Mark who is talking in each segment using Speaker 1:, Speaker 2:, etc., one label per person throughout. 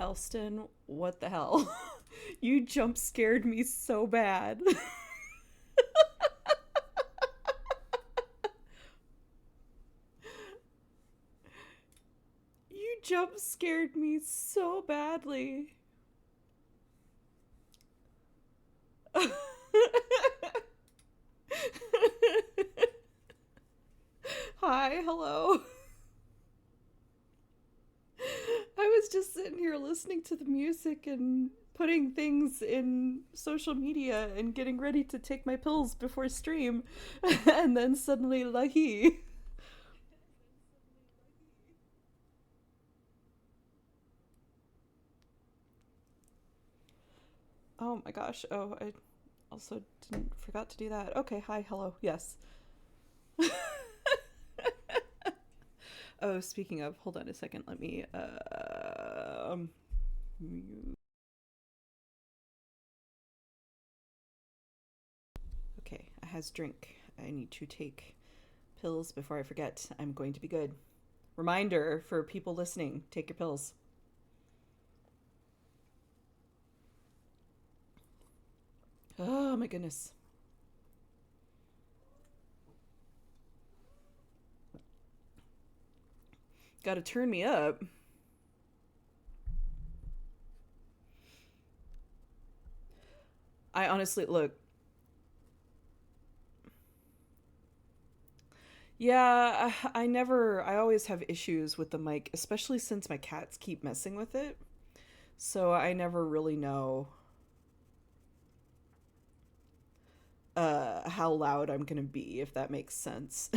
Speaker 1: Elston, what the hell? You jump scared me so bad. You jump scared me so badly. Hi, hello. I was just sitting here listening to the music and putting things in social media and getting ready to take my pills before stream, and then suddenly Lahi. Oh my gosh. Oh, I also didn't forgot to do that. Okay, hi, hello. Yes. Oh, speaking of, hold on a second. Let me okay, I has drink. I need to take pills before I forget. I'm going to be good. Reminder for people listening, take your pills. Oh my goodness. Got to turn me up. I honestly look. Yeah, I always have issues with the mic, especially since my cats keep messing with it. So I never really know how loud I'm going to be, if that makes sense.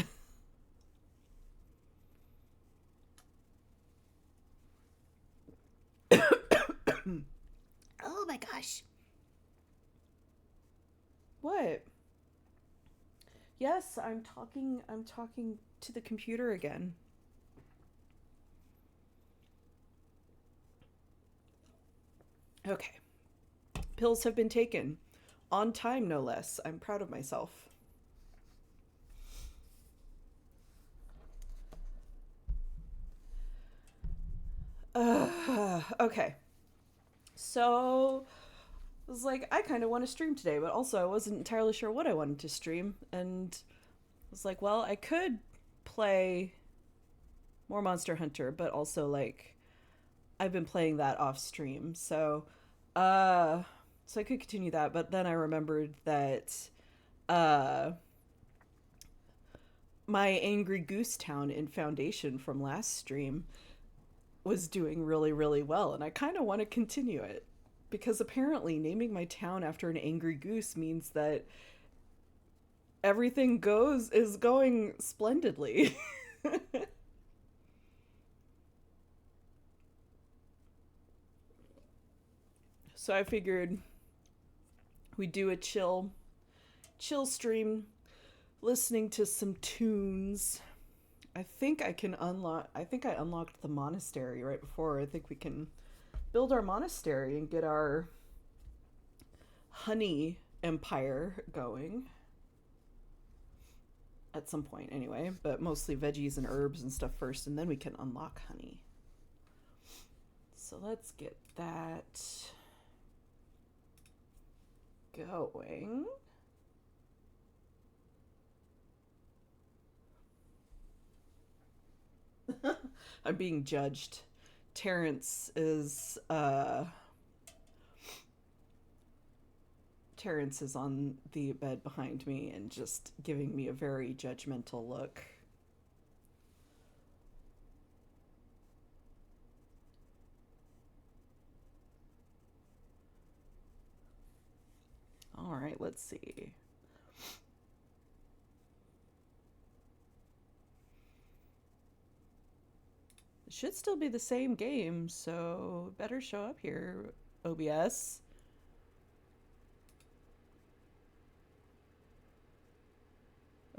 Speaker 1: Oh my gosh. What? Yes, I'm talking to the computer again. Okay. Pills have been taken. On time, no less. I'm proud of myself. Okay. So, I was like, I kind of want to stream today, but also I wasn't entirely sure what I wanted to stream. And I was like, well, I could play more Monster Hunter, but also, like, I've been playing that off stream. Uh, so I could continue that. But then I remembered that uh, my Angry Goose Town in Foundation from last stream was doing really, really well, and I kind of want to continue it because apparently naming my town after an angry goose means that everything goes is going splendidly. So I figured we do a chill stream listening to some tunes. I think I unlocked the monastery right before. I think we can build our monastery and get our honey empire going at some point anyway, but mostly veggies and herbs and stuff first, and then we can unlock honey. So let's get that going. I'm being judged. Terrence is Terrence is on the bed behind me and just giving me a very judgmental look. All right, let's see. It should still be the same game, so better show up here, OBS.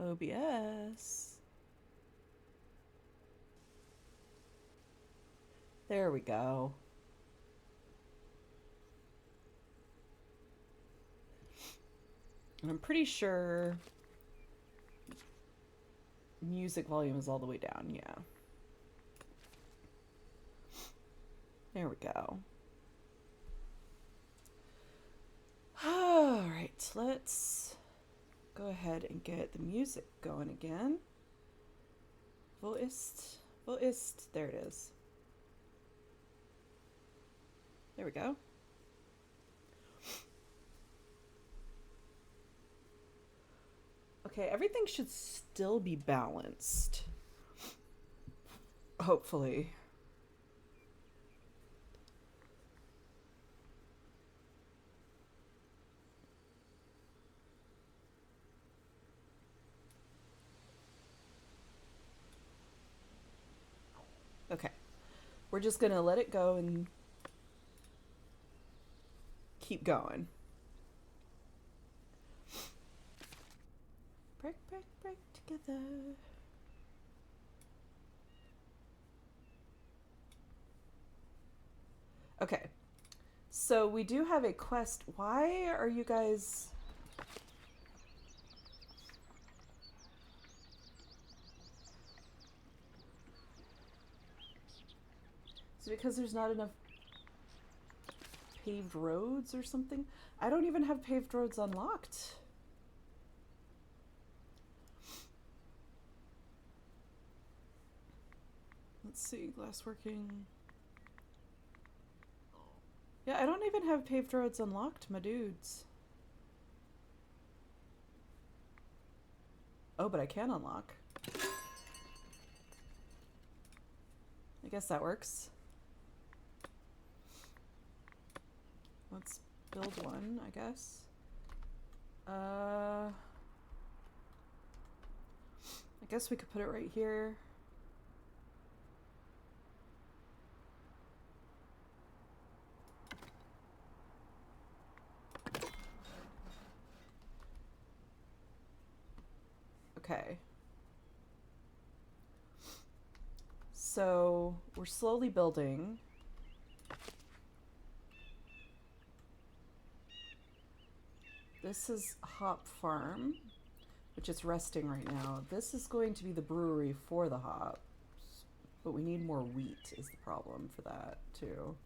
Speaker 1: OBS. There we go. And I'm pretty sure music volume is all the way down, yeah. There we go. let's go ahead and get the music going again. Wo ist? There it is. There we go. Okay, everything should still be balanced. Hopefully. Okay. We're just gonna let it go and keep going. Break together. Okay. So we do have a quest. Why are you guys... Is it because there's not enough paved roads or something? I don't even have paved roads unlocked. Let's see, glassworking. Yeah, I don't even have paved roads unlocked, my dudes. Oh, but I can unlock. I guess that works. Let's build one, I guess. I guess we could put it right here. Okay. So we're slowly building. This is hop farm, which is resting right now. This is going to be the brewery for the hops, but we need more wheat is the problem for that too.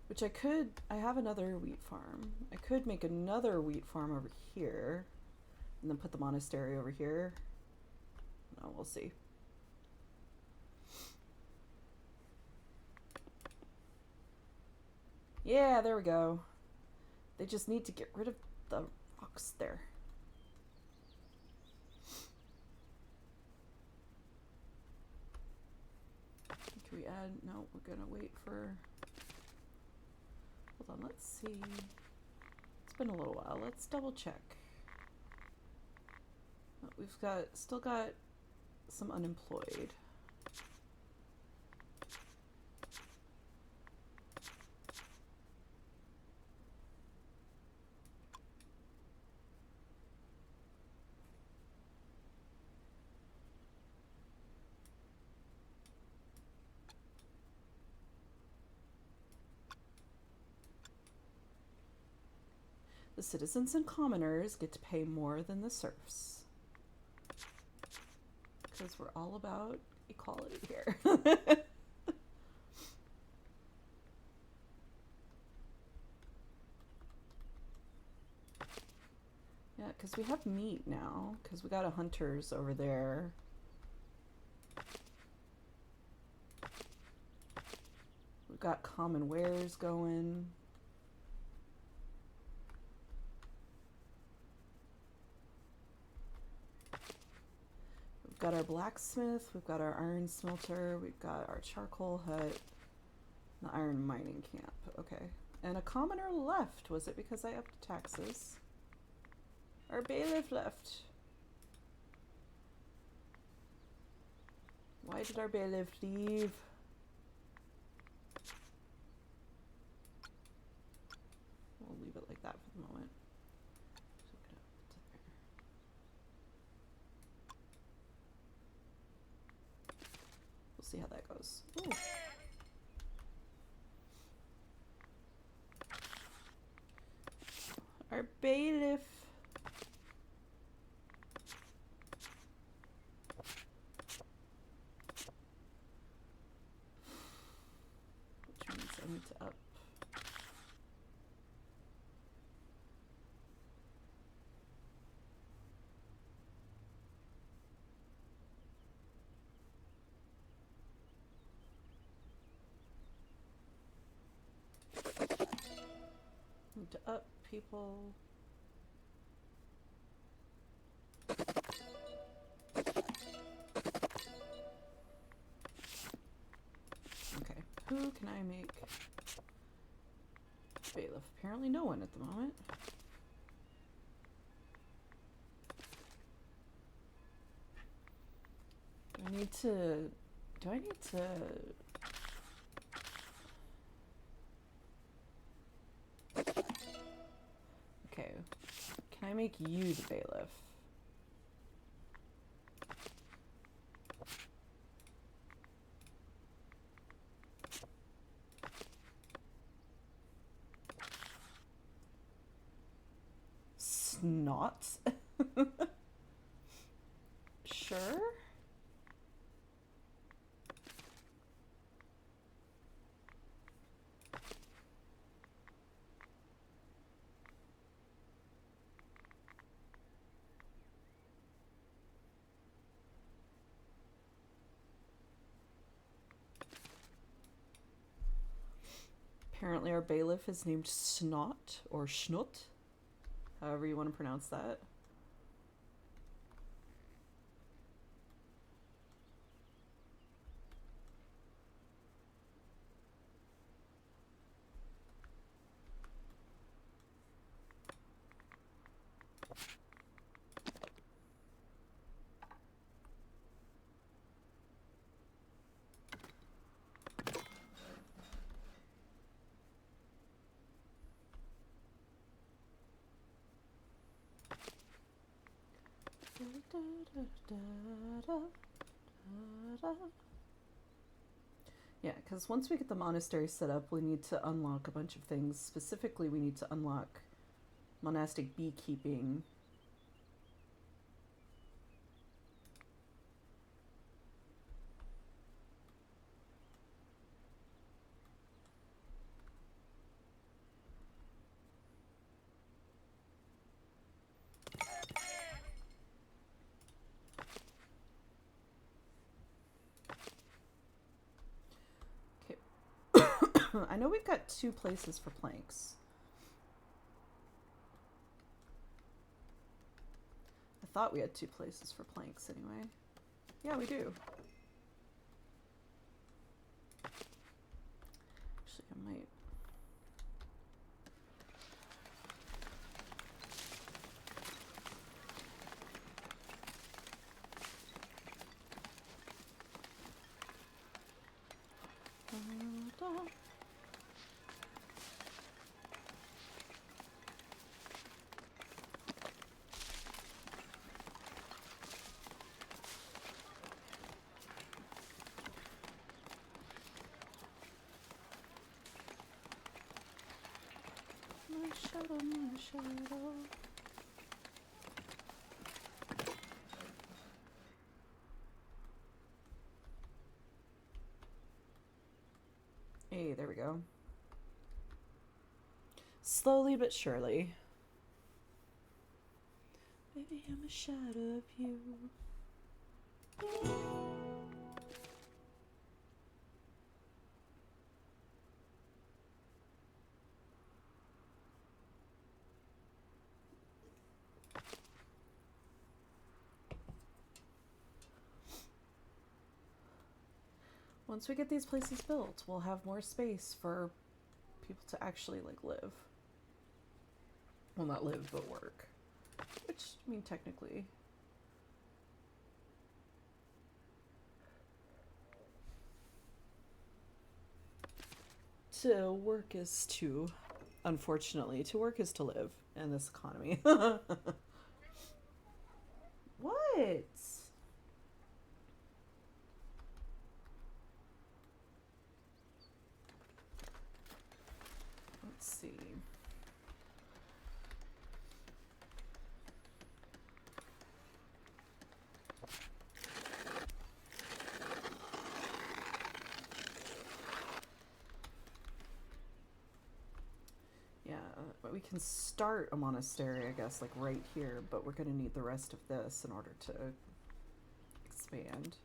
Speaker 1: Which I have another wheat farm. I could make another wheat farm over here and then put the monastery over here. No, we'll see. Yeah, there we go. They just need to get rid of the rocks there. Can we add? No, we're gonna wait for... Hold on, let's see. It's been a little while. Let's double check. Oh, we've still got some unemployed. The citizens and commoners get to pay more than the serfs. Because we're all about equality here. Yeah, because we have meat now. Because we got a hunters over there. We've got common wares going. We've got our blacksmith, we've got our iron smelter, we've got our charcoal hut, the iron mining camp. Okay. And a commoner left. Was it because I upped taxes? Our bailiff left. Why did our bailiff leave? We'll leave it like that for the moment. We'll see how that goes. Ooh. Our bailiff. Which means I need to up. Moved up, people. Okay, who can I make bailiff? Apparently no one at the moment. Do I need to... Okay, can I make you the bailiff? Snot? Sure? Apparently our bailiff is named Snot, or Schnut, however you want to pronounce that. Yeah, because once we get the monastery set up, we need to unlock a bunch of things. Specifically, we need to unlock monastic beekeeping. I know we've got 2 places for planks. I thought we had 2 places for planks anyway. Yeah, we do. Actually, I might... My shadow. Hey, there we go. Slowly but surely. Baby, I'm a shadow of you. Once we get these places built, we'll have more space for people to actually, like, live. Well, not live, but work. Which, I mean, technically... To work is to... Unfortunately, to work is to live in this economy. What? Let's see. Yeah, but we can start a monastery, I guess, like right here, but we're going to need the rest of this in order to expand.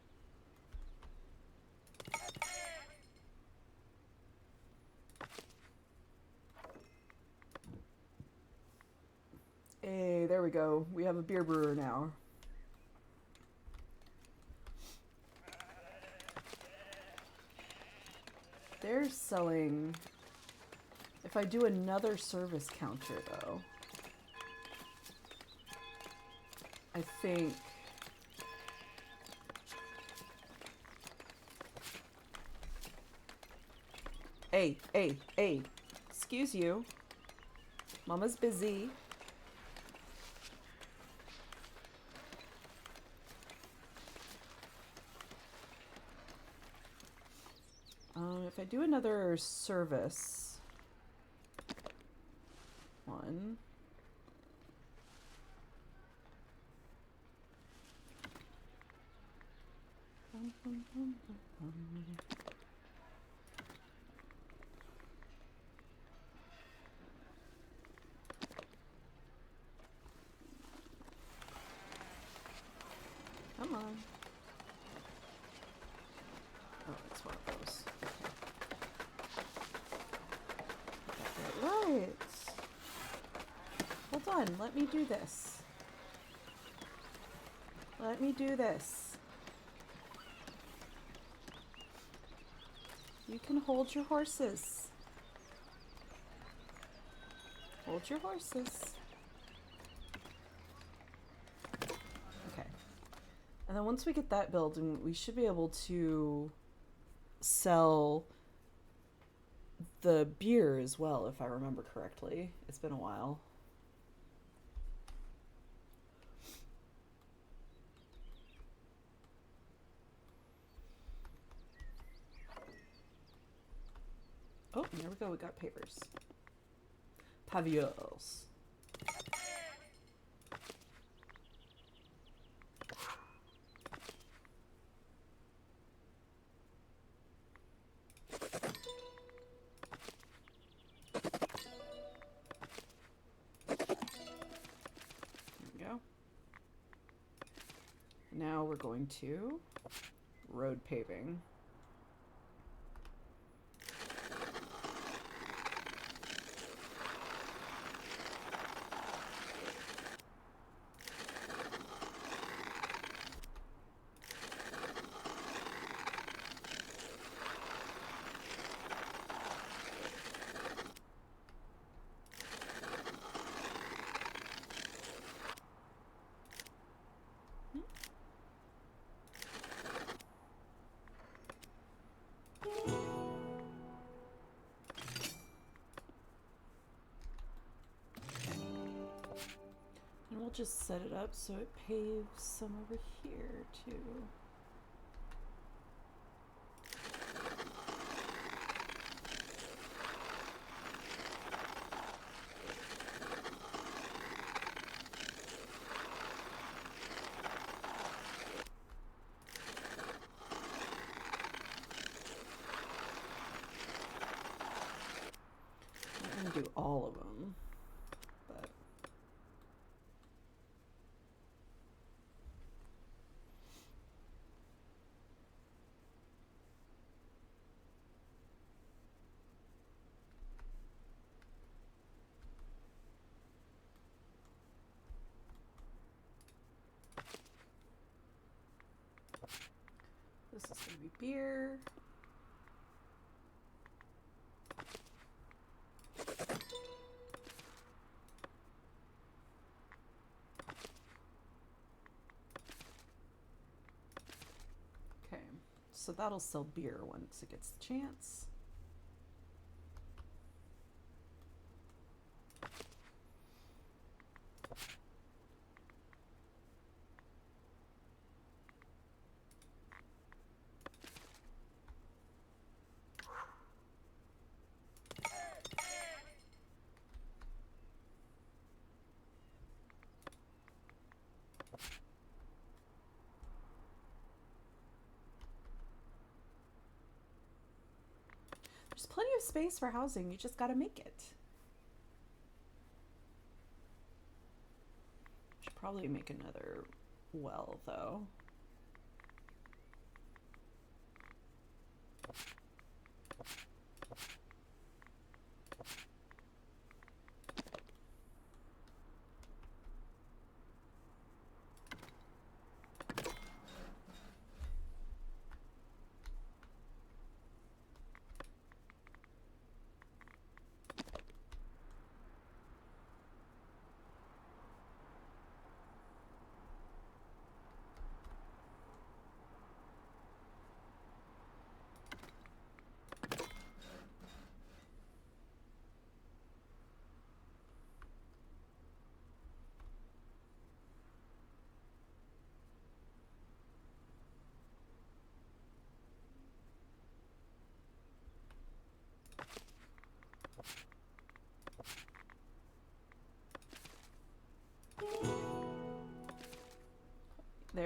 Speaker 1: go. We have a beer brewer now. They're selling... If I do another service counter, though, I think... Hey, hey, hey. Excuse you. Mama's busy. If I do another service one, come on. Oh, it's one of those. Right. Hold on, let me do this. Let me do this. You can hold your horses. Hold your horses. Okay. And then once we get that building, we should be able to sell the beer as well, if I remember correctly. It's been a while. Oh, there we go. We got papers. Pavioles. Now we're going to road paving. And we'll just set it up so it paves some over here too. I'm gonna do all of them, but this is gonna be beer. So that'll sell beer once it gets the chance. There's plenty of space for housing, you just gotta make it. Should probably make another well, though.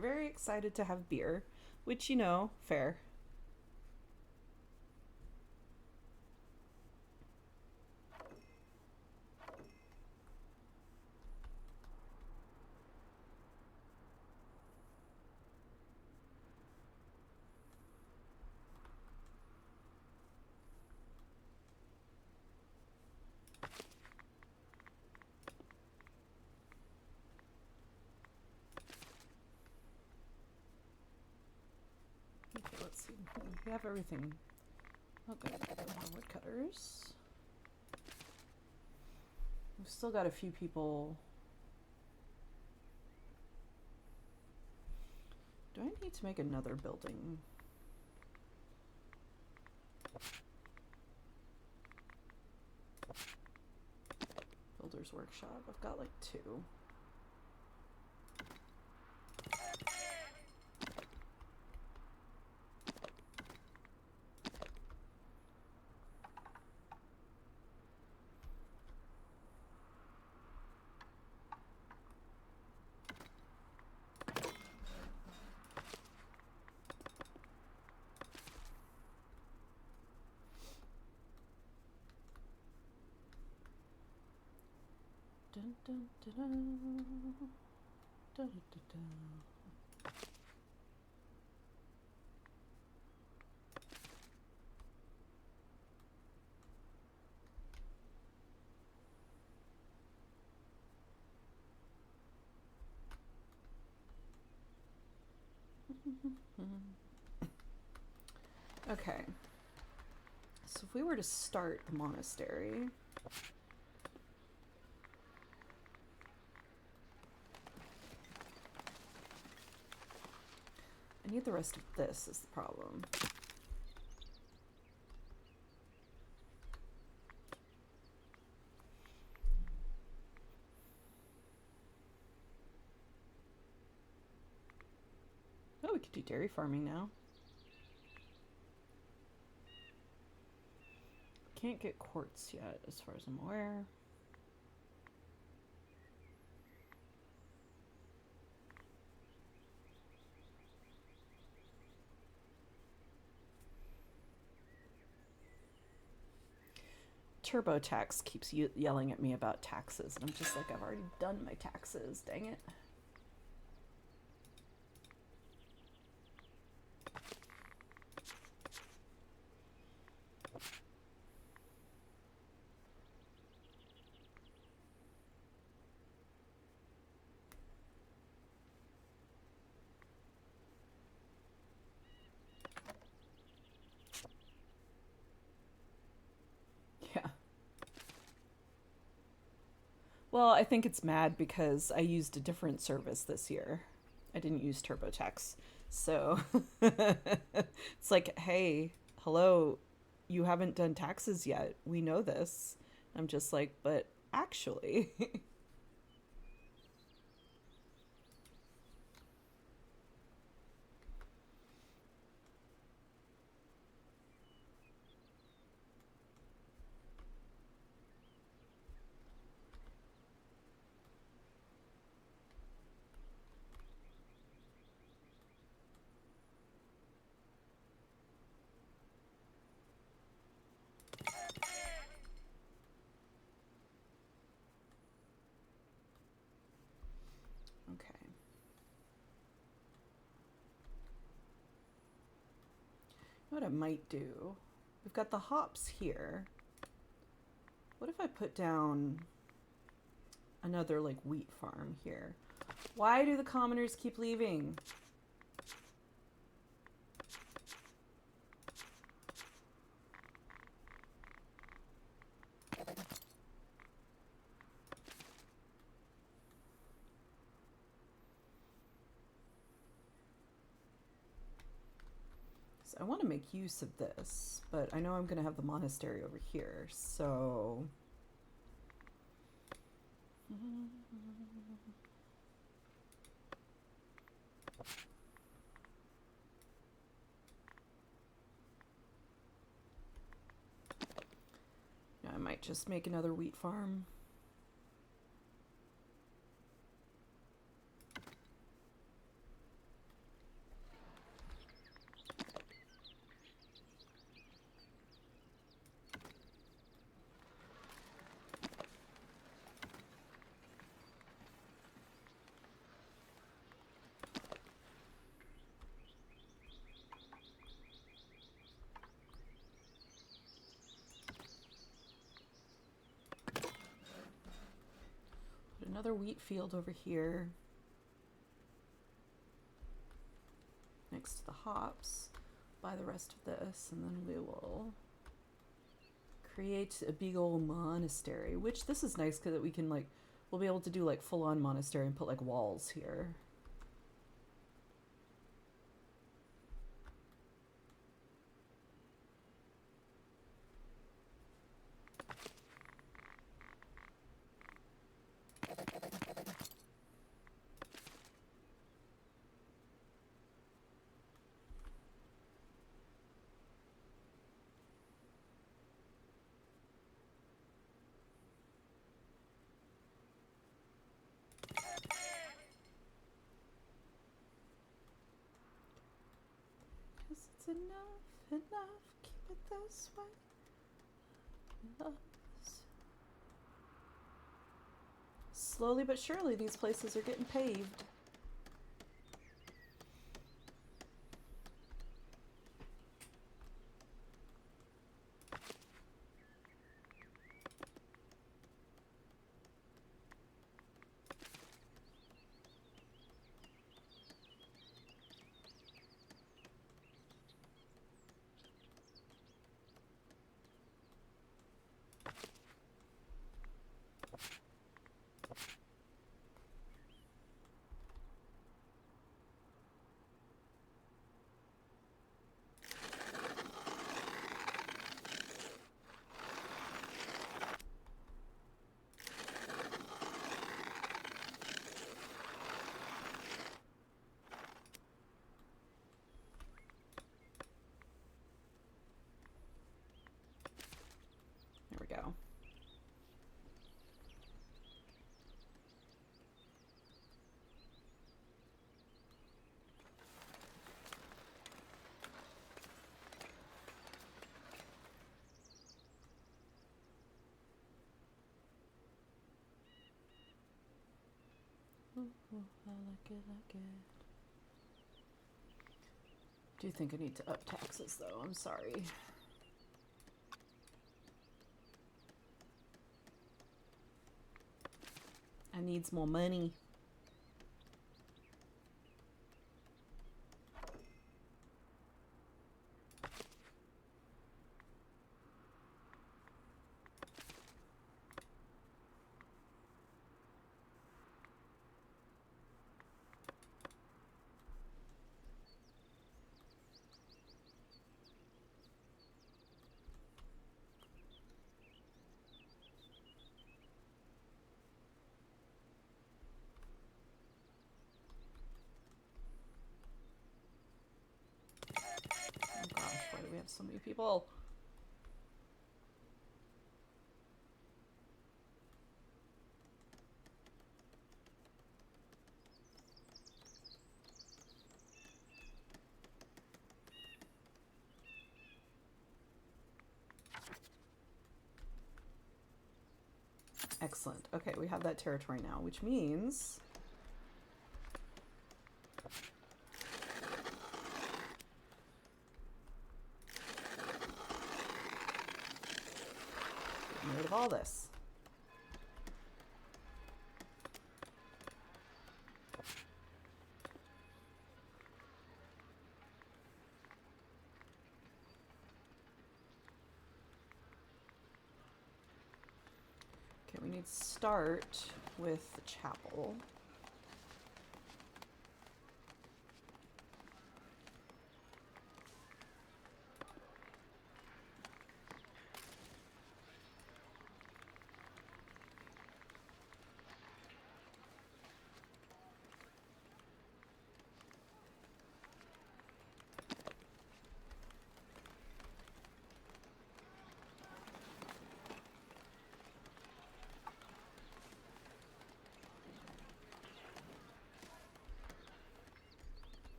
Speaker 1: they're very excited to have beer, which, you know, fair. Okay, let's see. We have everything. Oh, good. More woodcutters. We've still got a few people. Do I need to make another building? Builder's workshop. I've got like 2. Dun, dun, dun, dun. Dun, dun, dun. Okay. So if we were to start the monastery, I need the rest of this is the problem. Oh, we could do dairy farming now. Can't get quartz yet, as far as I'm aware. TurboTax keeps yelling at me about taxes, and I'm just like, I've already done my taxes, dang it. Yeah. Well, I think it's mad because I used a different service this year. I didn't use TurboTax. So it's like, hey, hello, you haven't done taxes yet. We know this. I'm just like, but actually. Okay. What I might do, we've got the hops here. What if I put down another like wheat farm here? Why do the commoners keep leaving? So I want to make use of this, but I know I'm going to have the monastery over here, so... I might just make another wheat farm. another wheat field over here next to the hops. Buy the rest of this, and then we will create a big old monastery, which this is nice because we can, like, we'll be able to do like full-on monastery and put like walls here. Because it's enough, keep it this way. Slowly but surely, these places are getting paved. There we go. Ooh, I like it. Do think I need to up taxes though, I'm sorry. I needs more money. Oh gosh, why do we have so many people? Excellent. Okay, we have that territory now, which means getting rid of all this. Okay, we need to start with the chapel.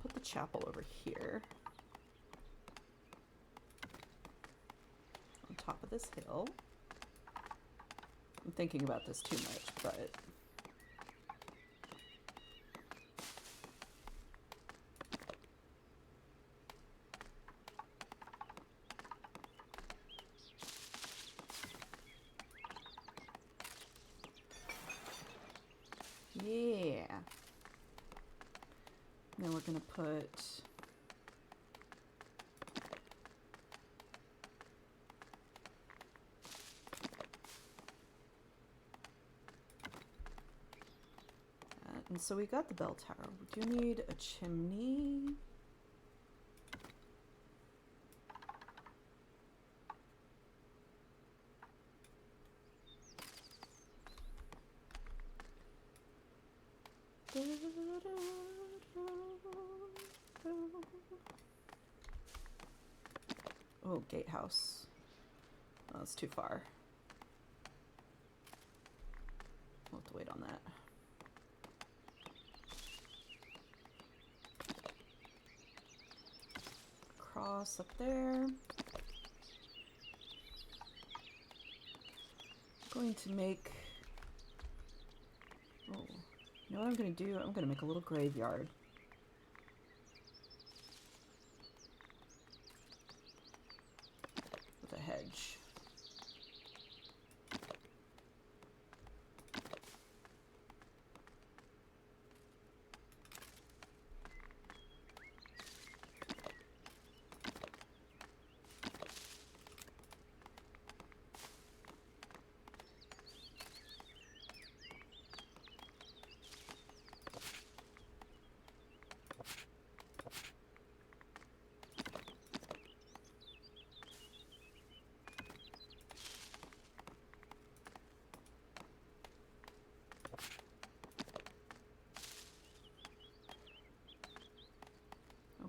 Speaker 1: Put the chapel over here on top of this hill. I'm thinking about this too much, but put that. And so we got the bell tower. We do need a chimney. Oh, gatehouse. Oh, that's too far. We'll have to wait on that. Cross up there. I'm going to make... Oh, you know what I'm going to do? I'm going to make a little graveyard. With a hedge.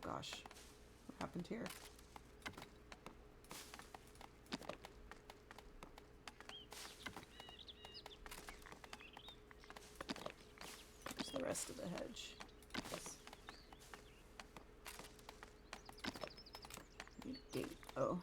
Speaker 1: Gosh, what happened here? Where's the rest of the hedge? Yes. Need a gate. Oh.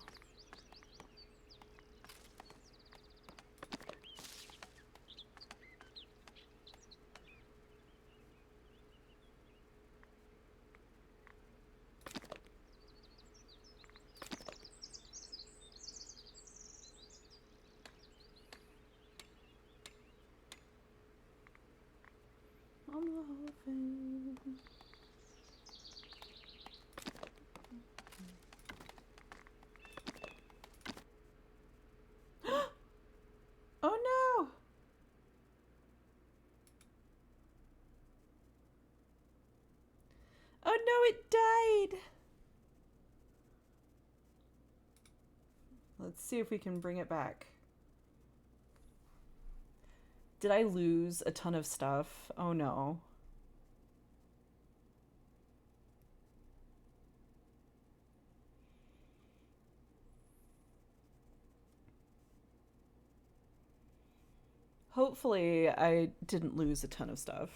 Speaker 1: Oh no! Oh no, it died! Let's see if we can bring it back. Did I lose a ton of stuff? Oh no. Hopefully I didn't lose a ton of stuff.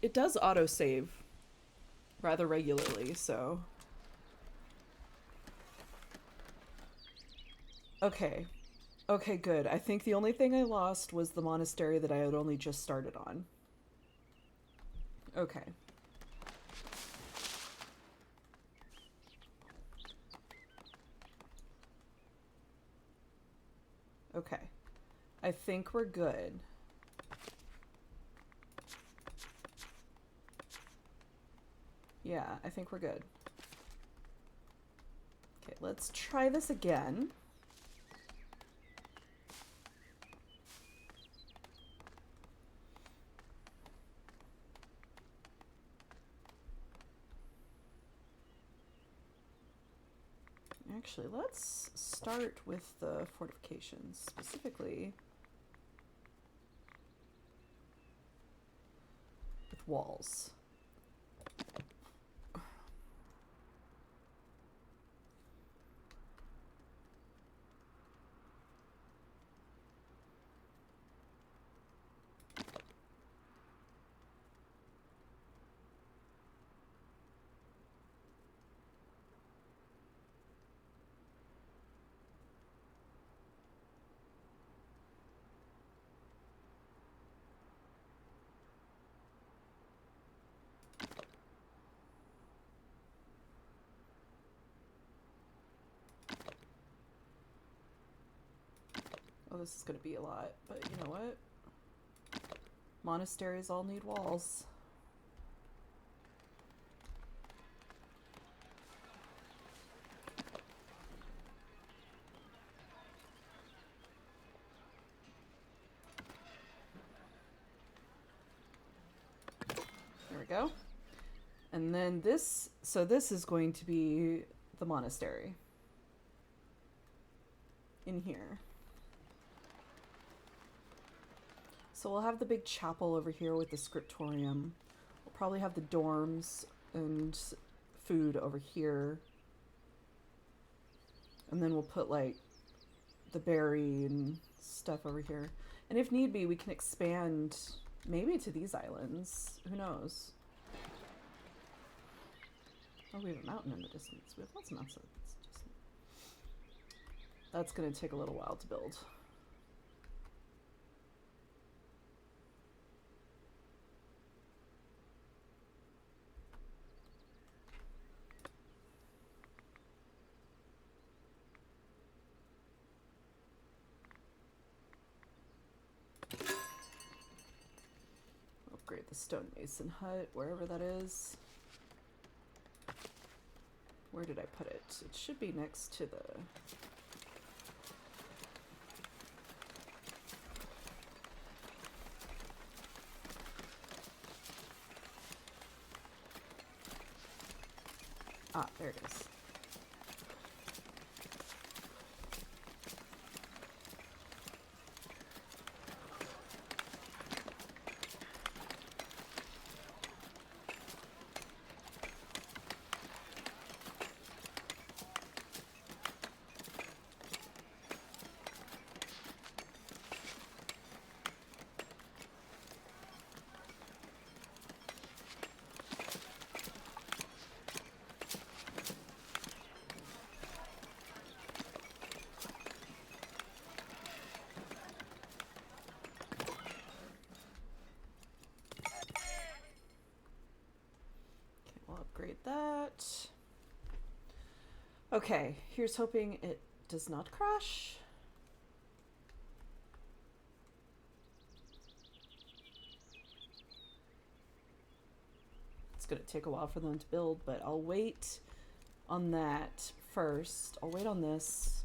Speaker 1: It does autosave rather regularly, so... Okay. Okay, good. I think the only thing I lost was the monastery that I had only just started on. Okay. Okay. I think we're good. Yeah, I think we're good. Okay, let's try this again. Actually, let's start with the fortifications, specifically with walls. Oh, this is going to be a lot, but you know what? Monasteries all need walls. There we go. And then this, so this is going to be the monastery in here. So we'll have the big chapel over here with the scriptorium. We'll probably have the dorms and food over here. And then we'll put like the berry and stuff over here. And if need be, we can expand maybe to these islands. Who knows? Oh, we have a mountain in the distance. We have lots of mountains. That's going to take a little while to build. Upgrade the stonemason hut, wherever that is. Where did I put it? It should be next to the... Ah, there it is. Upgrade that. Okay, here's hoping it does not crash. It's gonna take a while for them to build, but I'll wait on that first. I'll wait on this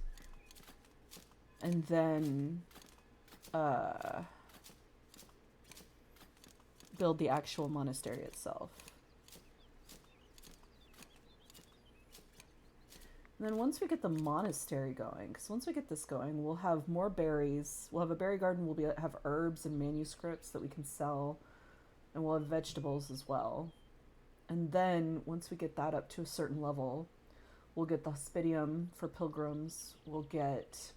Speaker 1: and then build the actual monastery itself. And then once we get the monastery going, because once we get this going, we'll have more berries. We'll have a berry garden. We'll have herbs and manuscripts that we can sell. And we'll have vegetables as well. And then once we get that up to a certain level, we'll get the hospitium for pilgrims. We'll get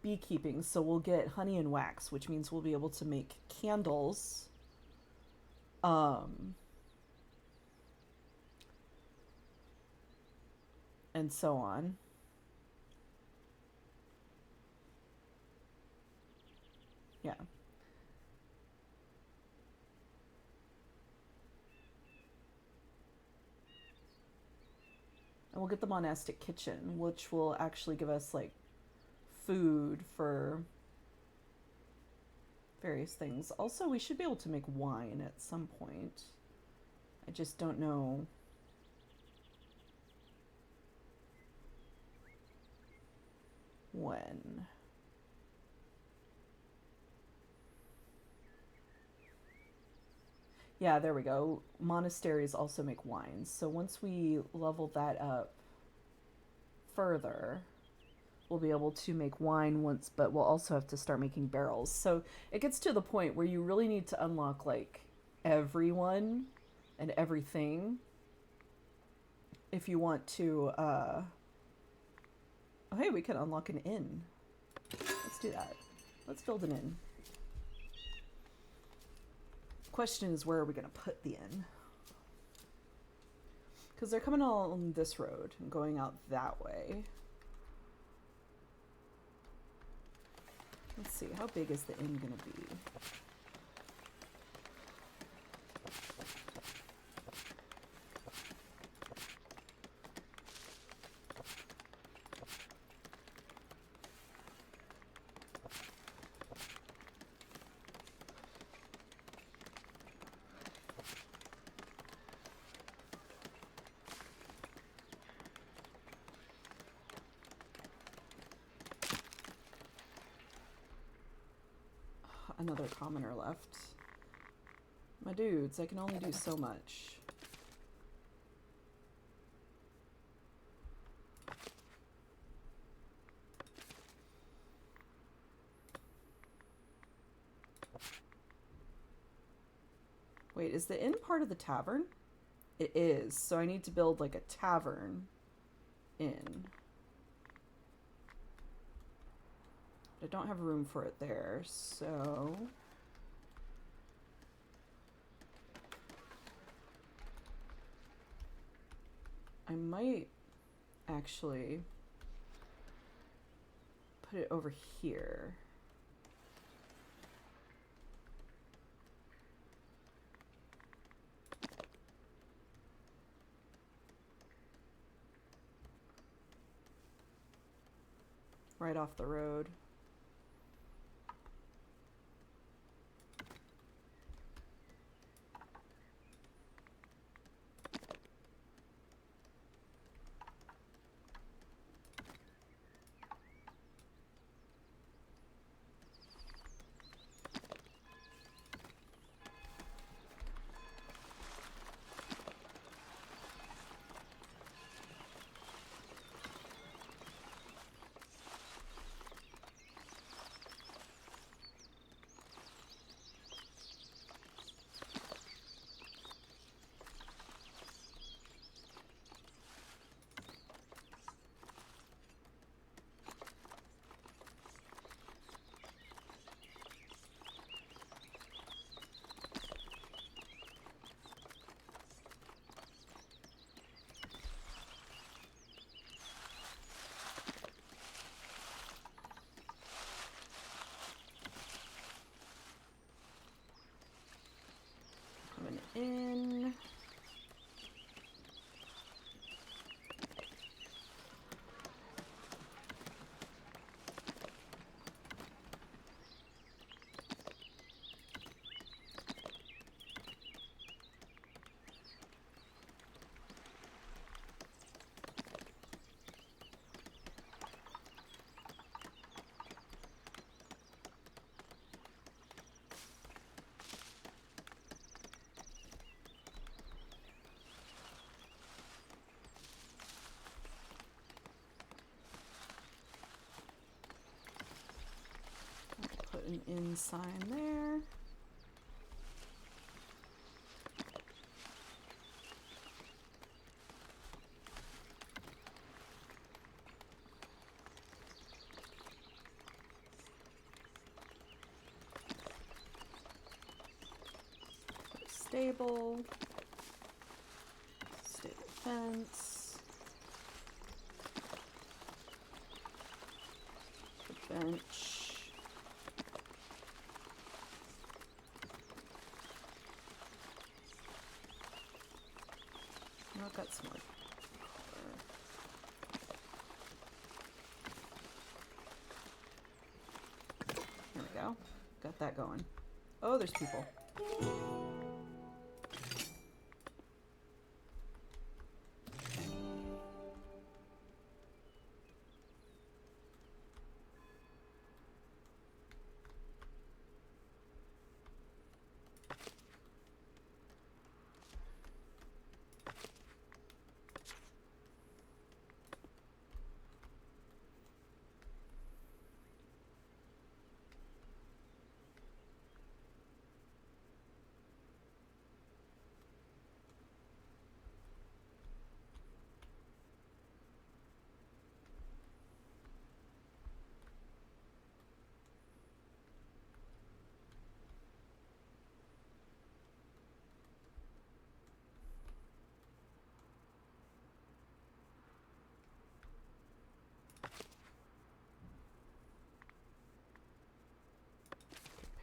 Speaker 1: beekeeping. So we'll get honey and wax, which means we'll be able to make candles. And so on. Yeah. And we'll get the monastic kitchen, which will actually give us like food for various things. Also, we should be able to make wine at some point. I just don't know when. Yeah, there we go. Monasteries also make wines. So once we level that up further, we'll be able to make wine once, but we'll also have to start making barrels. So it gets to the point where you really need to unlock like everyone and everything if you want to oh hey, we can unlock an inn. Let's do that. Let's build an inn. Question is, where are we going to put the inn? Because they're coming along this road and going out that way. Let's see, how big is the inn going to be? another commoner left. My dudes, I can only do so much. Wait, is the inn part of the tavern? It is, so I need to build like a tavern inn. I don't have room for it there, so... I might actually put it over here. Right off the road. Coming in. Put an in sign there. Put a stable. Stable fence. Put a bench. I've got some more color. There we go. Got that going. Oh, there's people.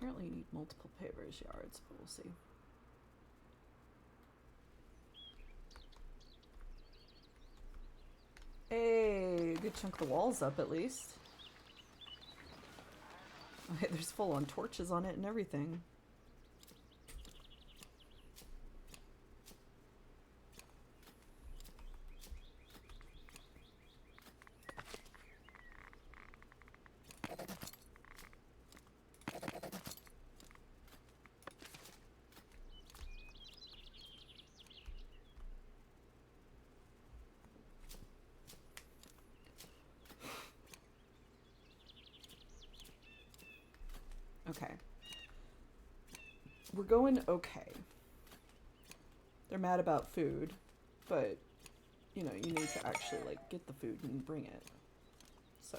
Speaker 1: Apparently you need multiple pavers yards, but we'll see. Hey, good chunk of the wall's up at least. Okay, there's full-on torches on it and everything. Okay. We're going okay. They're mad about food, but, you know, you need to actually, like, get the food and bring it. So...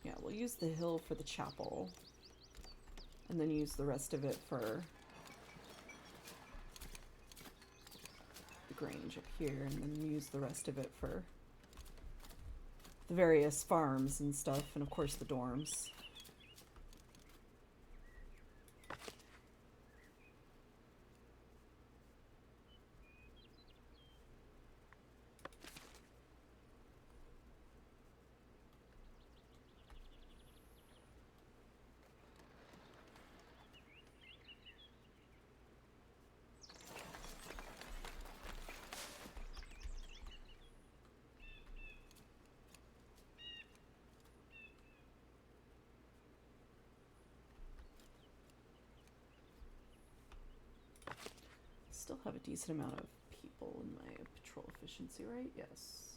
Speaker 1: yeah, we'll use the hill for the chapel. And then use the rest of it for the grange up here. And then use the rest of it for the various farms and stuff. And of course the dorms. Still have a decent amount of people in my patrol efficiency, right? Yes.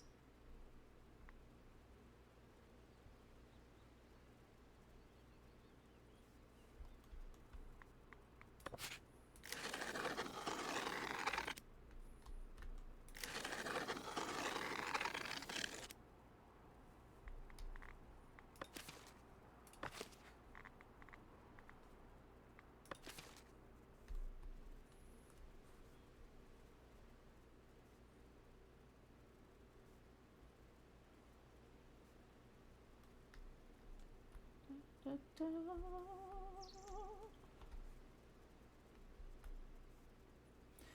Speaker 1: Da, da.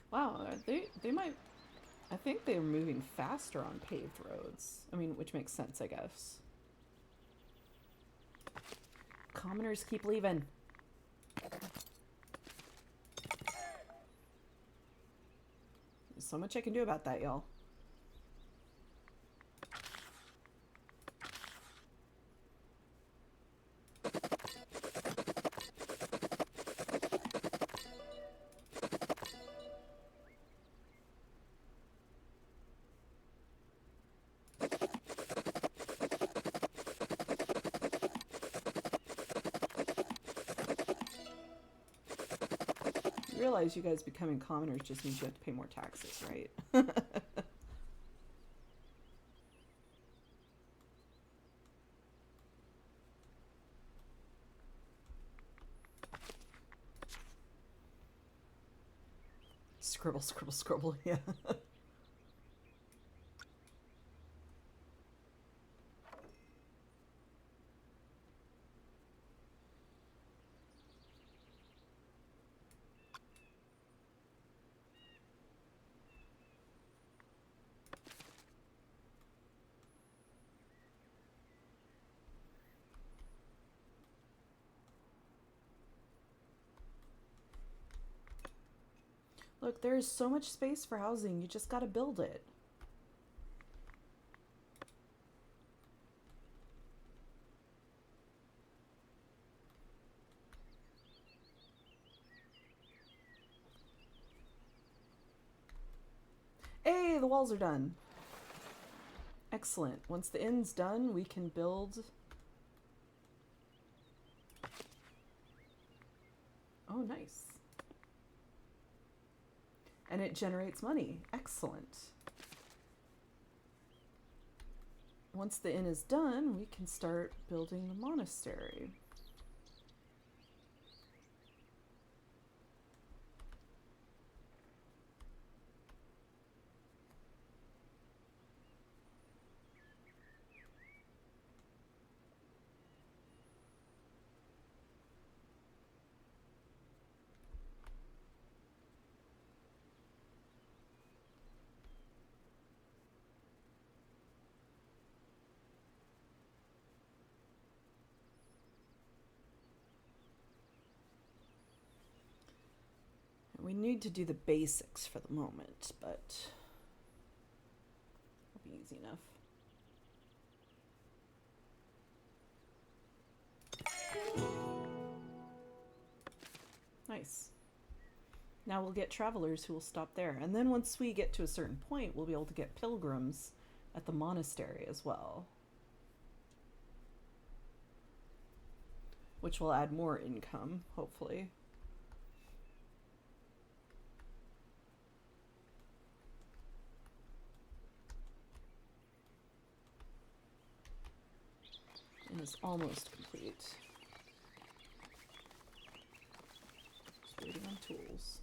Speaker 1: Wow, they might. I think they're moving faster on paved roads. I mean, which makes sense, I guess. Commoners keep leaving. There's so much I can do about that, y'all. You realize you guys becoming commoners just means you have to pay more taxes, right? Scribble, scribble, scribble, yeah. Look, there's so much space for housing. You just gotta build it. Hey, the walls are done. Excellent. Once the inn's done, we can build... Oh, nice. And it generates money. Excellent. Once the inn is done, we can start building the monastery. need to do the basics for the moment, but it'll be easy enough. Nice. Now we'll get travelers who will stop there. And then once we get to a certain point, we'll be able to get pilgrims at the monastery as well, which will add more income, hopefully. And it's almost complete. Just waiting on tools.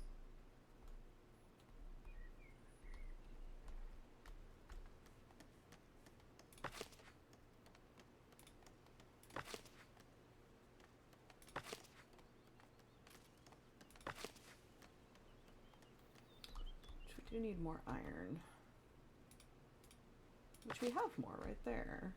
Speaker 1: We do need more iron, which we have more right there.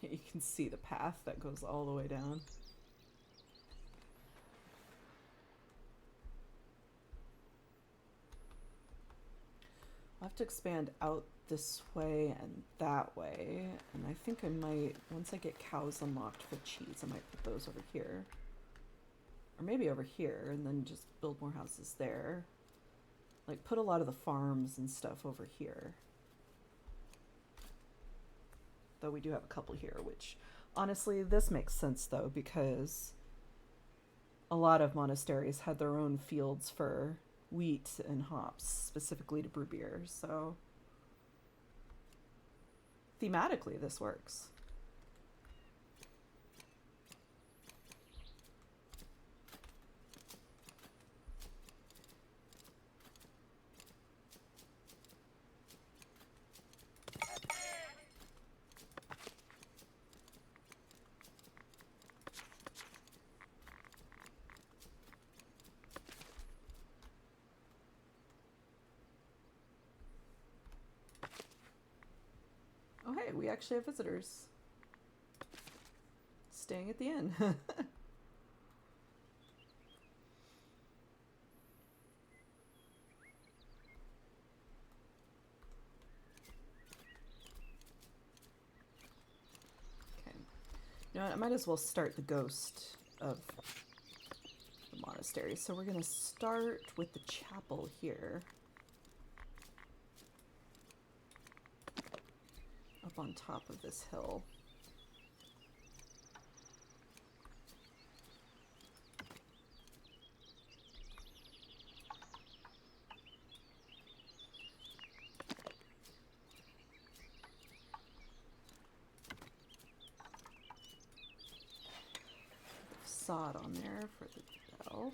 Speaker 1: You can see the path that goes all the way down. I'll have to expand out this way and that way. And I think I might, once I get cows unlocked for cheese, I might put those over here. Or maybe over here and then just build more houses there. Like put a lot of the farms and stuff over here. Though we do have a couple here, which honestly, this makes sense though, because a lot of monasteries had their own fields for wheat and hops, specifically to brew beer. So thematically, this works. Oh, hey, we actually have visitors staying at the inn. Okay. You know what? I might as well start the ghost of the monastery. So we're going to start with the chapel here. Up on top of this hill. Sod on there for the bell.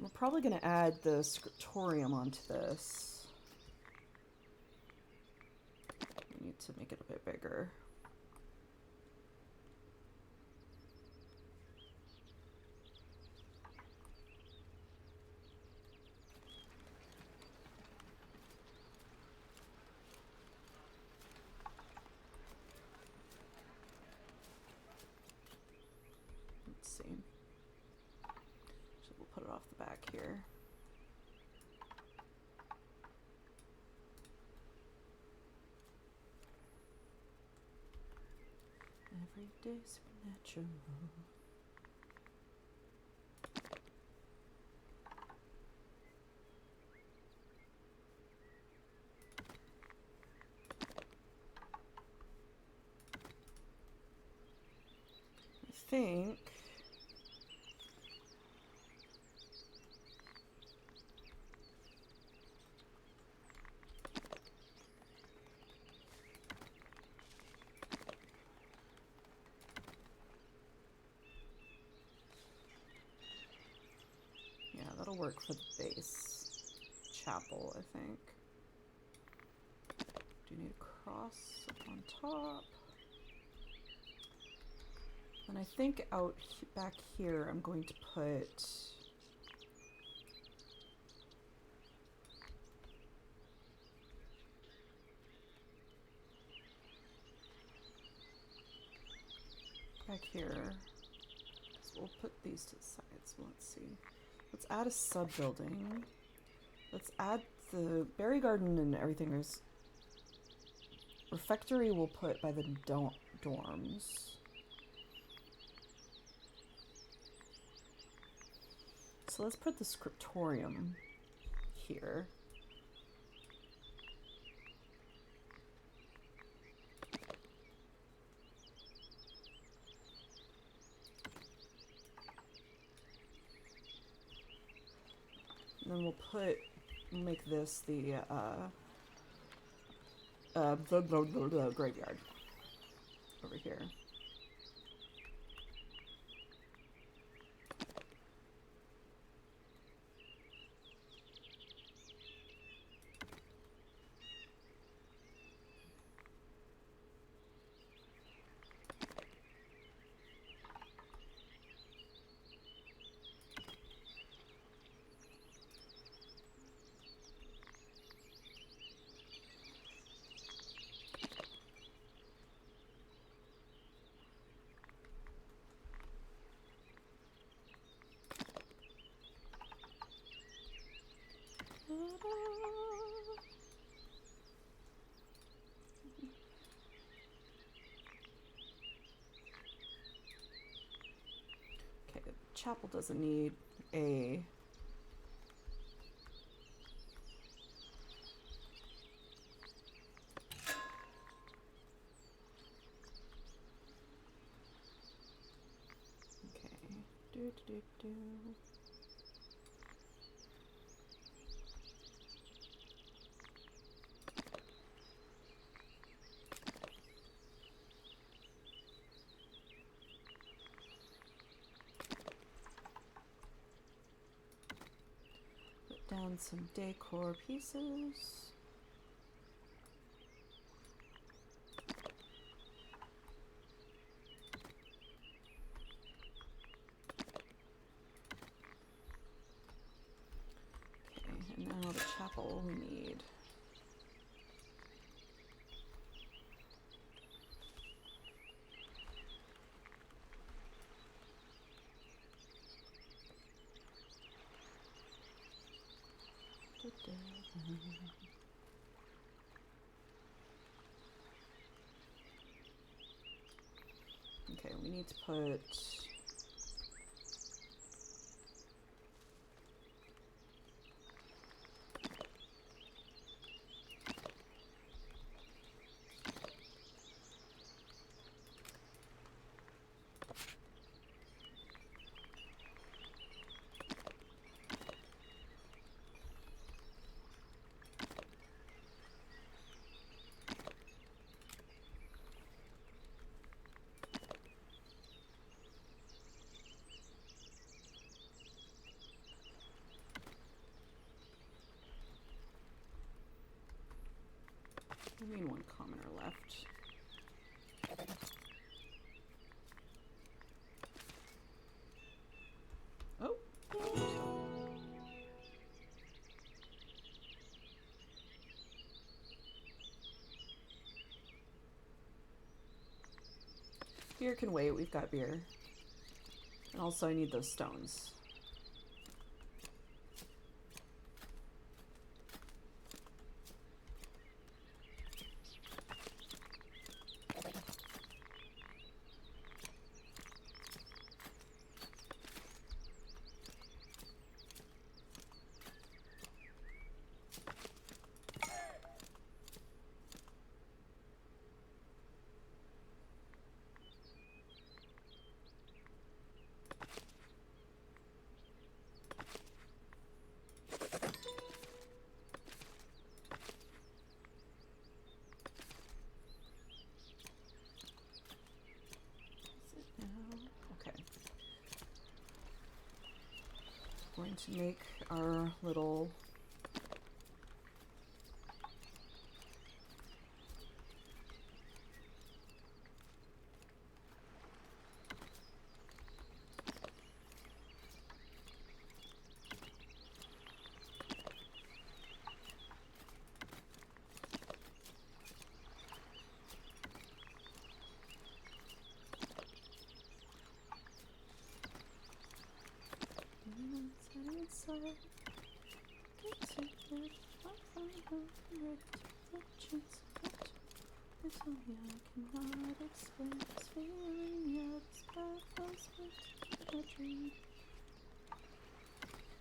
Speaker 1: We're probably going to add the scriptorium onto this. We need to make it a bit bigger. Let's see. So we'll put it off the back here. Everyday supernatural. I think that'll work for the base chapel, I think. Do need a cross up on top. And I think out back here I'm going to put back here. So we'll put these to the sides. Let's see. Let's add a sub-building. Let's add the berry garden and everything. There's refectory we'll put by the dorms. So let's put the scriptorium here. And then we'll make this the graveyard over here. Okay, the chapel doesn't need a do. Put down some decor pieces. Now the chapel we need. Okay, we need to put one commoner left. Oh. Beer can wait, we've got beer. And also I need those stones. going to make our little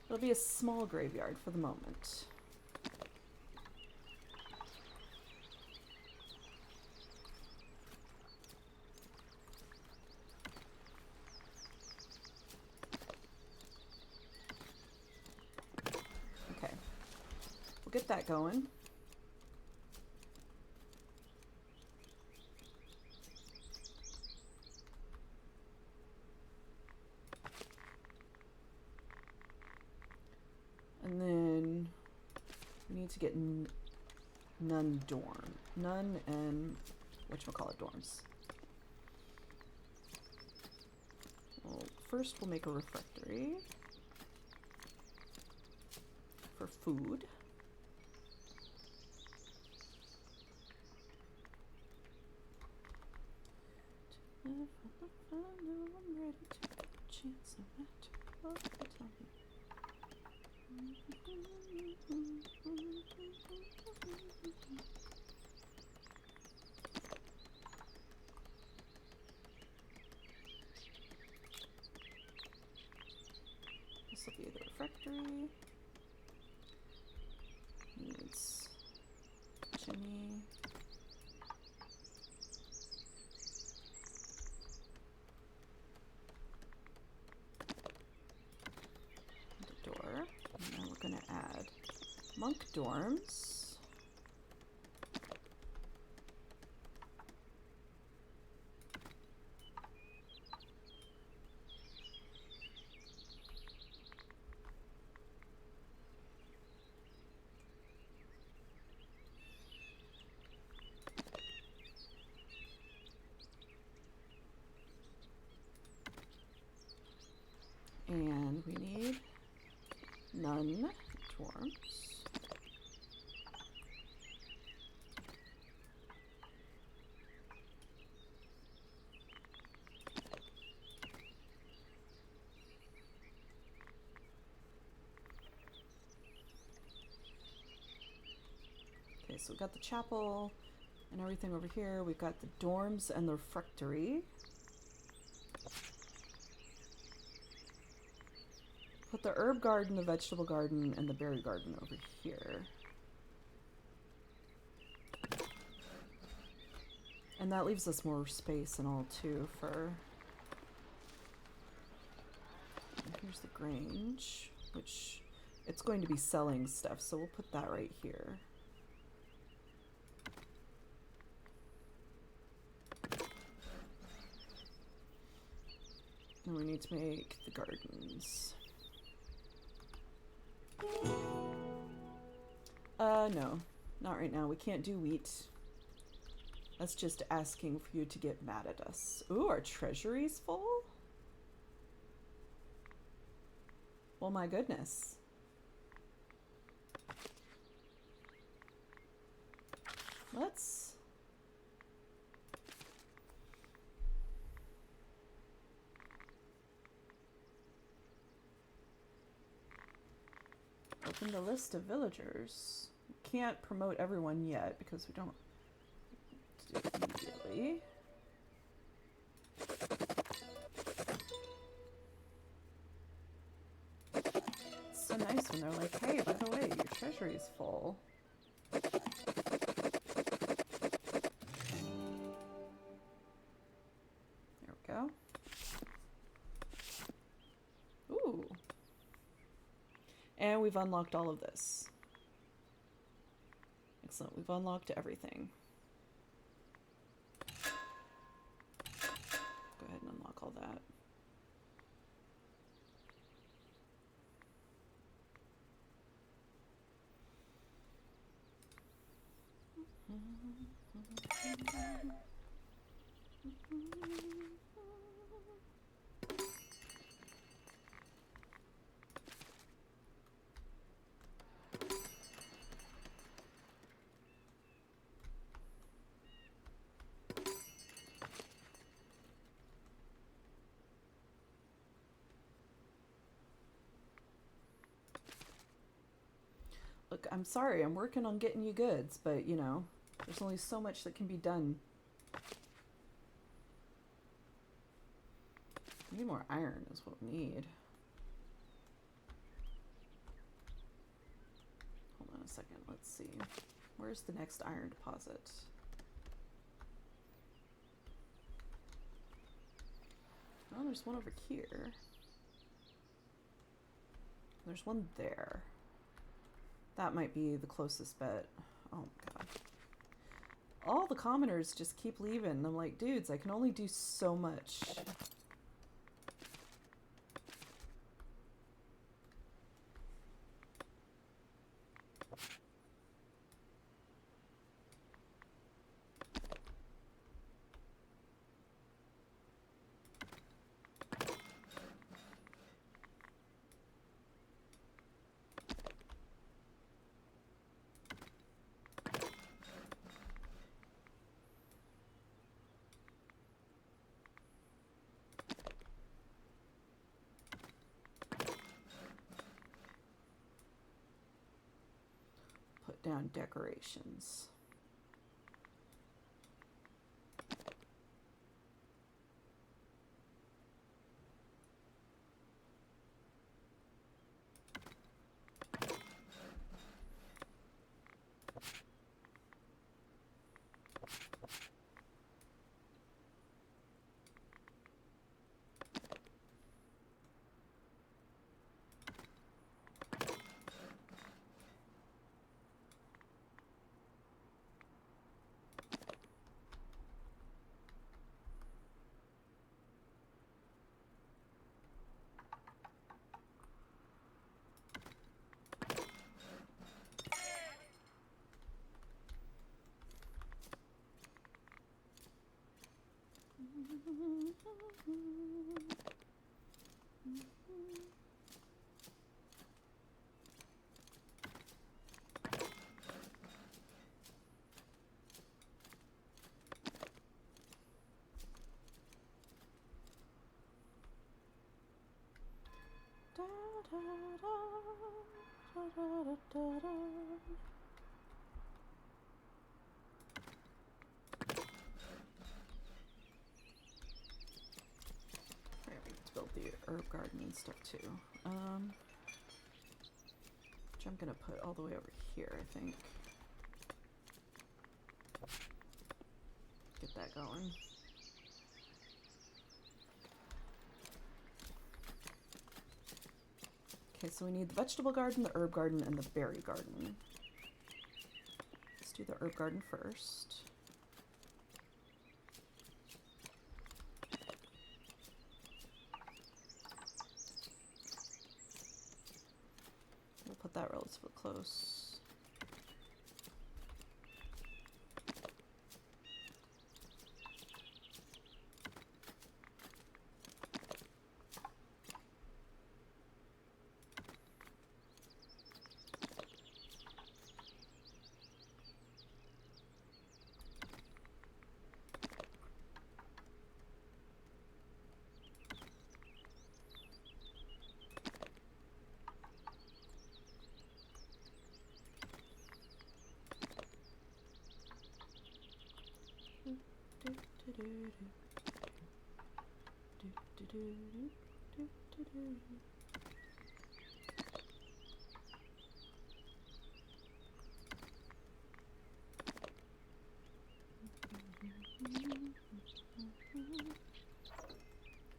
Speaker 1: It'll be a small graveyard for the moment. Okay, we'll get that going. And then we need to get none and whatchamacallit dorms. Well, first we'll make a refectory for food. I'm ready to take a chance no matter what they tell me. This will be the refectory. Needs chimney. And a door. And now we're going to add monk dorms. And we need none dorms. Okay, so we've got the chapel and everything over here. We've got the dorms and the refectory. Put the herb garden, the vegetable garden, and the berry garden over here. And that leaves us more space and all too for... And here's the Grange, which it's going to be selling stuff, so we'll put that right here. And we need to make the gardens. No, not right now. We can't do wheat. That's just asking for you to get mad at us. Ooh, our treasury's full? Well, my goodness. Let's... open the list of villagers. We can't promote everyone yet because we don't do it immediately. It's so nice when they're like, hey, by the way, your treasury is full. There we go. Ooh. And we've unlocked all of this. Excellent, we've unlocked everything. Go ahead and unlock all that. Look, I'm sorry, I'm working on getting you goods, but you know, there's only so much that can be done. We need more iron is what we need. Hold on a second, let's see. Where's the next iron deposit? Oh, there's one over here. There's one there. That might be the closest bet. Oh my god. All the commoners just keep leaving. I'm like, dudes, I can only do so much. Down decorations. Build the herb garden and stuff too. Which I'm gonna put all the way over here, I think. Get that going. Okay, so we need the vegetable garden, the herb garden, and the berry garden. Let's do the herb garden first. Put that relatively close.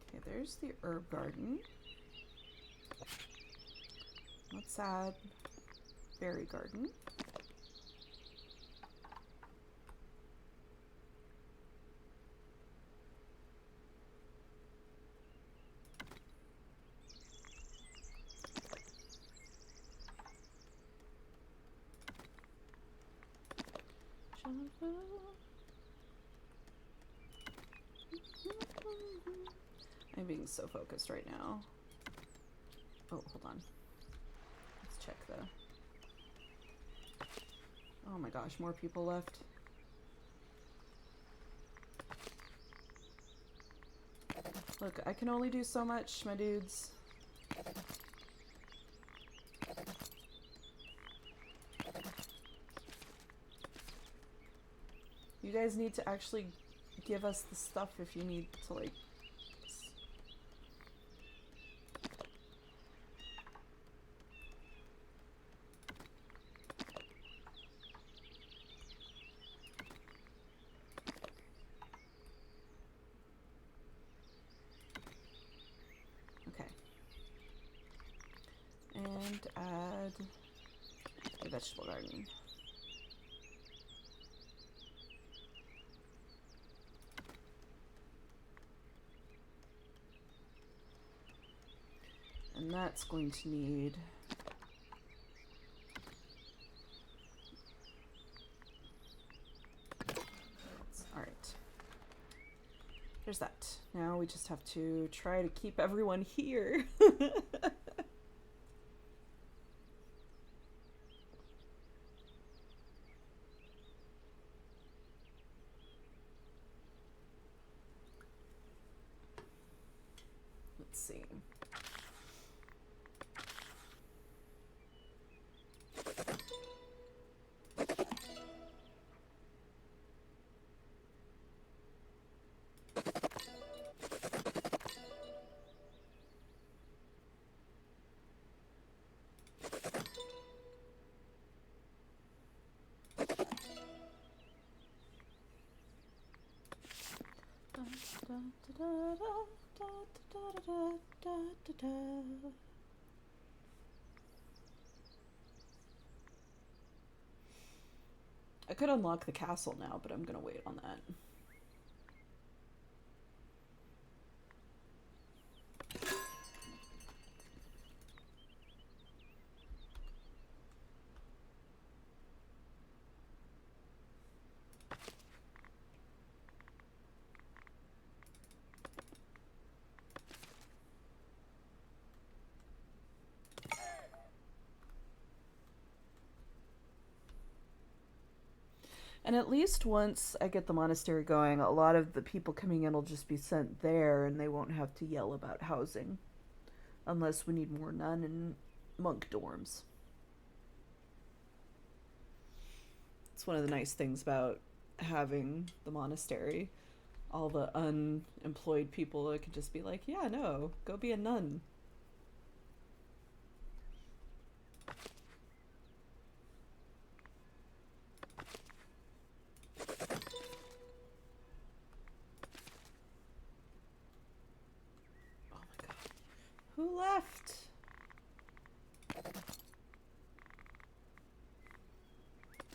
Speaker 1: Okay, there's the herb garden. Let's add berry garden. I'm being so focused right now. Oh, hold on. Let's check the... Oh my gosh, more people left. Look, I can only do so much, my dudes. You guys need to actually give us the stuff if you need to, like... Okay. And add a vegetable garden. And that's going to need... Alright. There's that. Now we just have to try to keep everyone here. Let's see. I could unlock the castle now, but I'm gonna wait on that. And at least once I get the monastery going, a lot of the people coming in will just be sent there and they won't have to yell about housing. Unless we need more nun and monk dorms. It's one of the nice things about having the monastery. All the unemployed people that could just be like, yeah, no, go be a nun. Who left?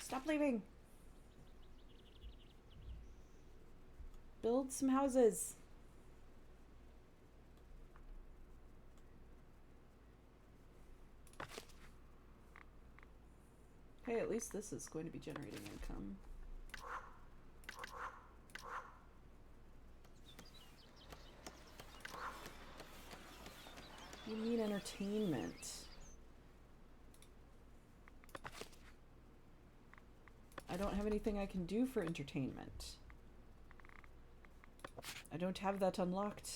Speaker 1: Stop leaving. Build some houses. Hey, at least this is going to be generating income. You need entertainment. I don't have anything I can do for entertainment. I don't have that unlocked.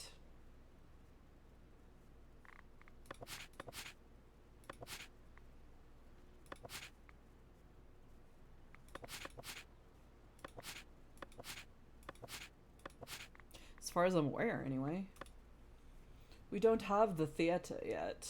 Speaker 1: As far as I'm aware, anyway. We don't have the theater yet.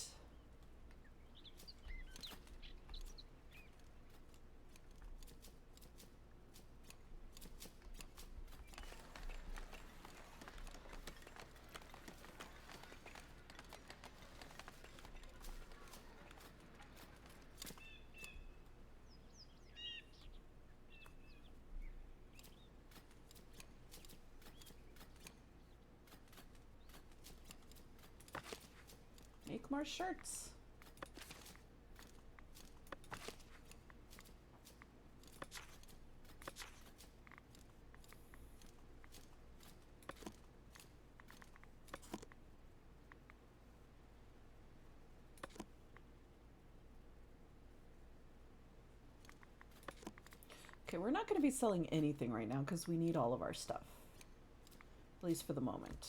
Speaker 1: Make more shirts. Okay, we're not going to be selling anything right now because we need all of our stuff. At least for the moment.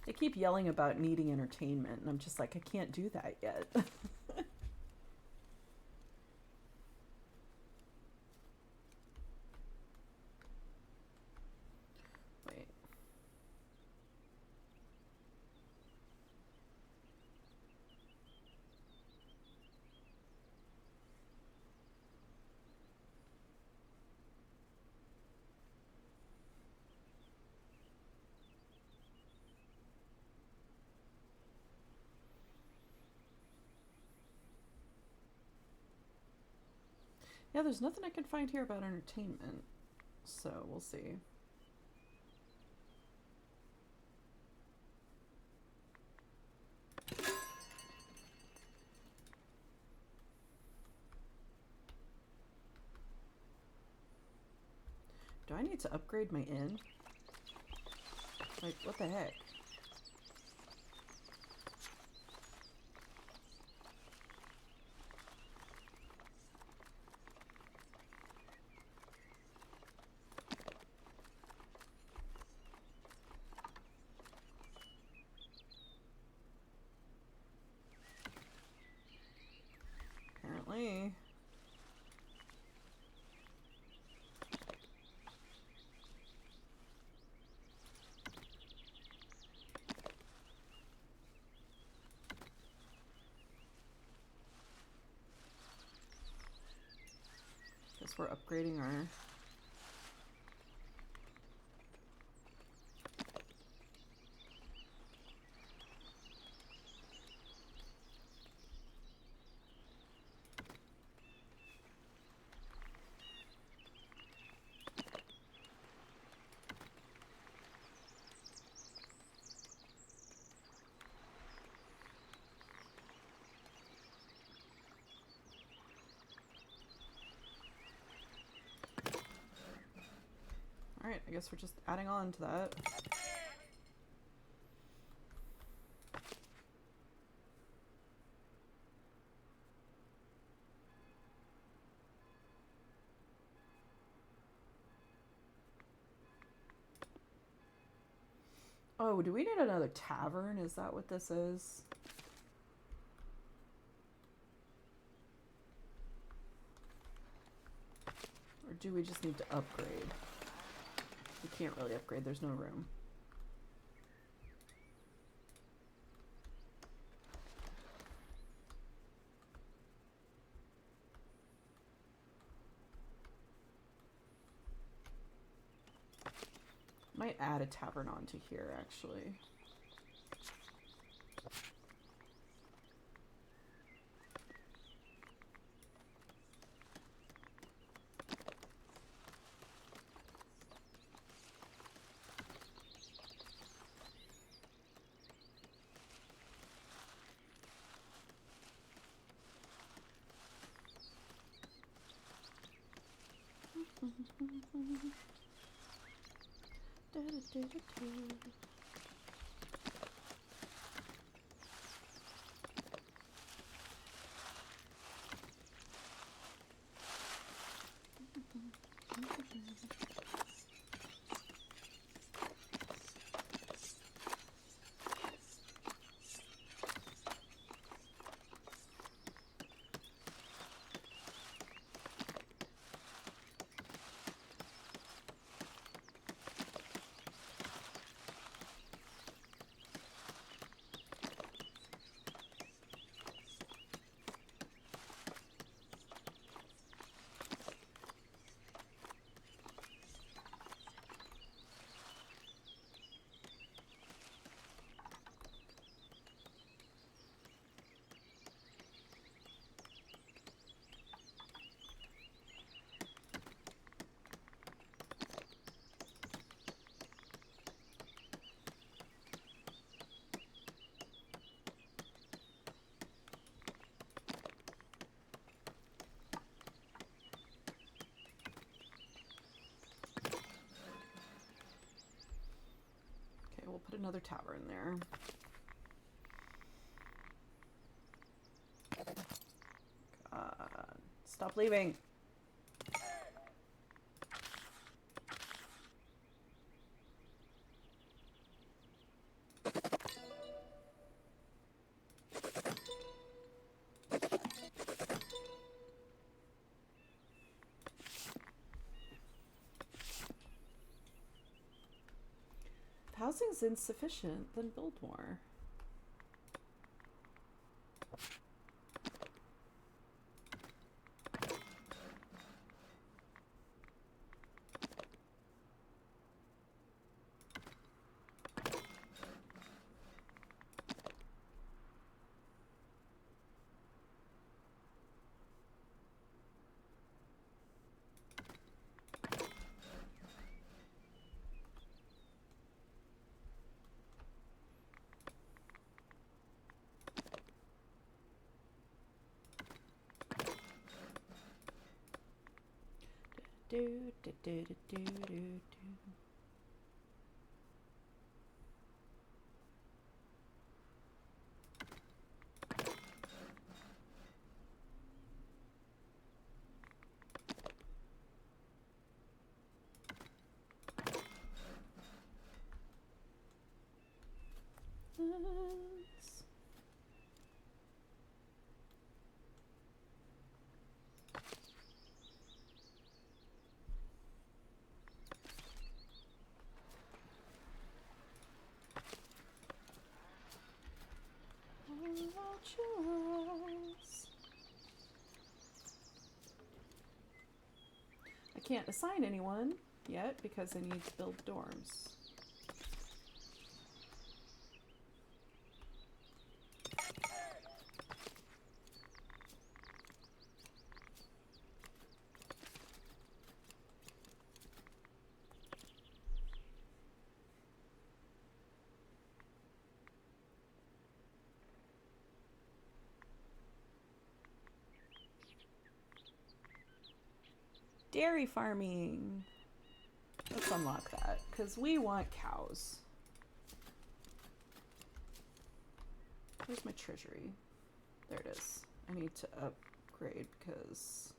Speaker 1: They keep yelling about needing entertainment, and I'm just like, I can't do that yet. Wait. Yeah, there's nothing I can find here about entertainment, so we'll see. Do I need to upgrade my inn? Like, what the heck? Apparently. Guess we're upgrading our... Alright, I guess we're just adding on to that. Oh, do we need another tavern? Is that what this is? Or do we just need to upgrade? We can't really upgrade, there's no room. Might add a tavern onto here, actually. tavern there. God, stop leaving. If housing's insufficient, then build more. Do, do, do, do, do, do, do. Let's- I can't assign anyone yet because I need to build dorms. Dairy farming. Let's unlock that because we want cows. Where's my treasury? There it is. I need to upgrade because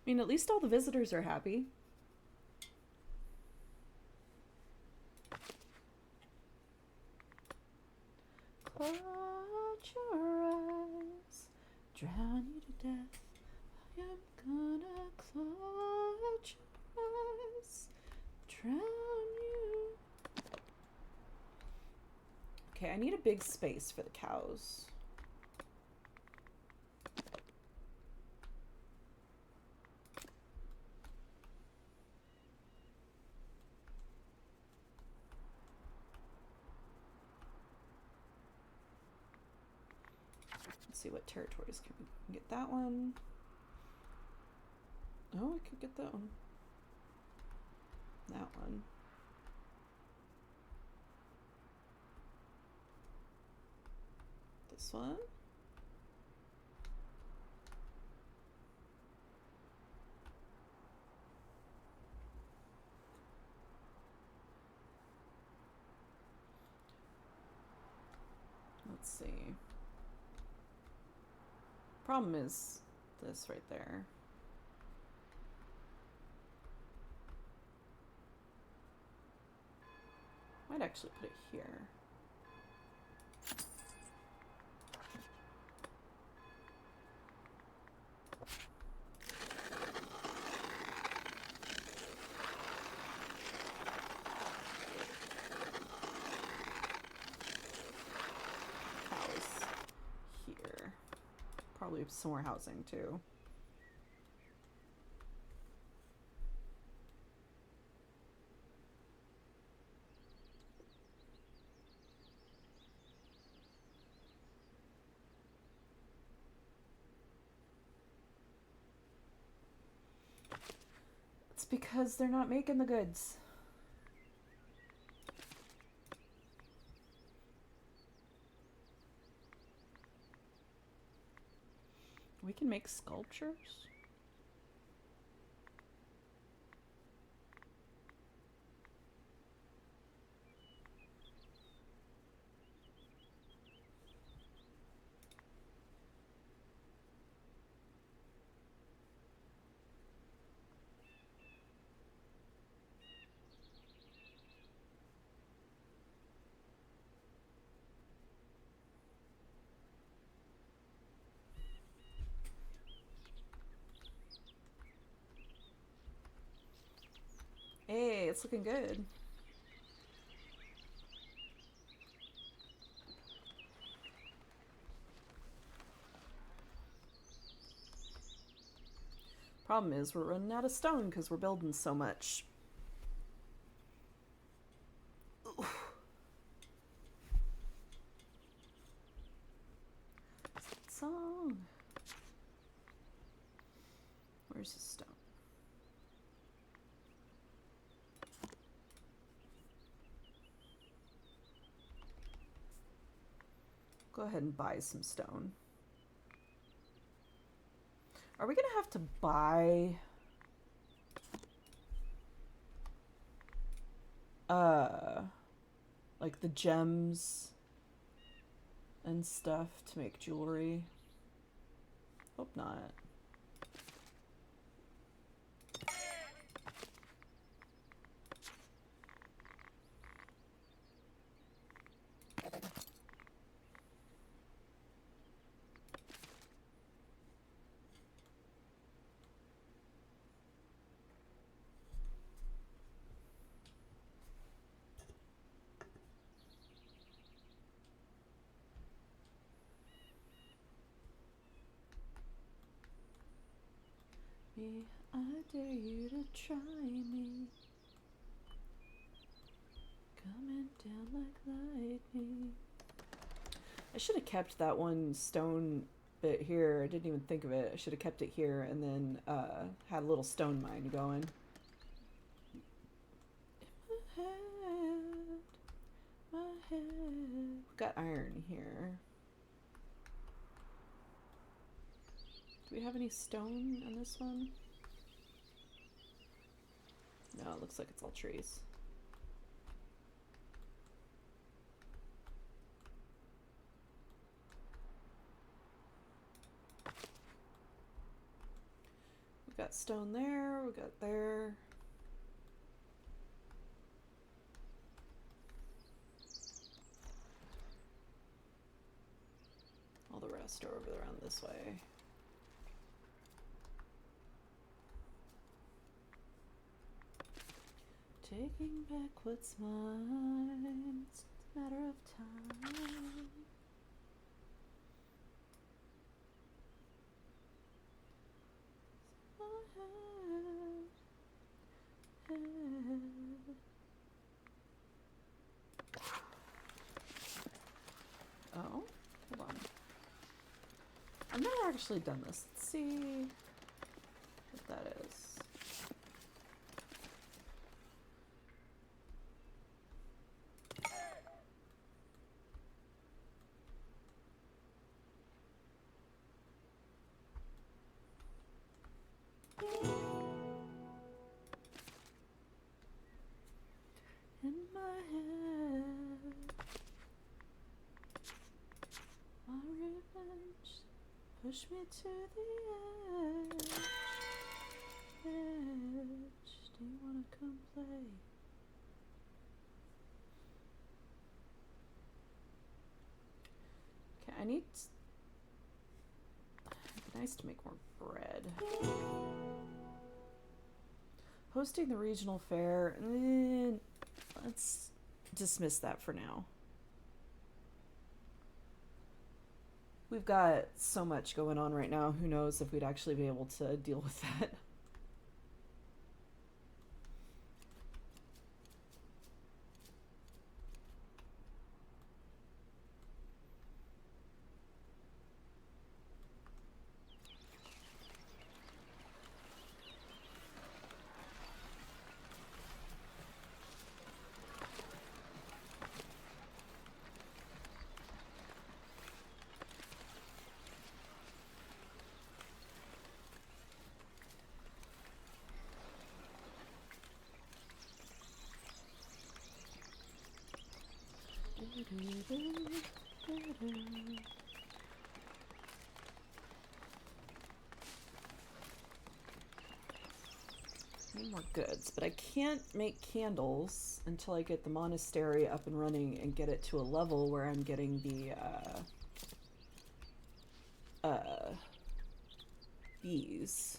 Speaker 1: I mean, at least all the visitors are happy. Close your eyes, drown you to death. I am gonna close your eyes, drown you. Okay, I need a big space for the cows. Let's see what territories can we get. That one. Oh, I could get that one. That one. This one. Let's see. Problem is this right there. Might actually put it here. House here. Probably some more housing too. It's because they're not making the goods. We can make sculptures. Hey, it's looking good. Problem is, we're running out of stone because we're building so much. Song. Where's the stone? Go ahead and buy some stone. Are we gonna have to buy like the gems and stuff to make jewelry? Hope not. Me, I dare you to try me. Coming down like lightning. I should have kept that one stone bit here. I didn't even think of it. I should have kept it here and then had a little stone mine going. My head. We've got iron here. Do we have any stone on this one? No, it looks like it's all trees. We got stone there, we got there. All the rest are over around this way. Taking back what's mine, it's a matter of time. Oh, hold on. I've never actually done this. Let's see what that is. In my head, my revenge, push Push me to the edge. Edge. Do you want to come play? Okay, I need. It'd be nice to make more bread. Hosting the regional fair. Let's dismiss that for now. We've got so much going on right now. Who knows if we'd actually be able to deal with that. Need more goods, but I can't make candles until I get the monastery up and running and get it to a level where I'm getting the bees.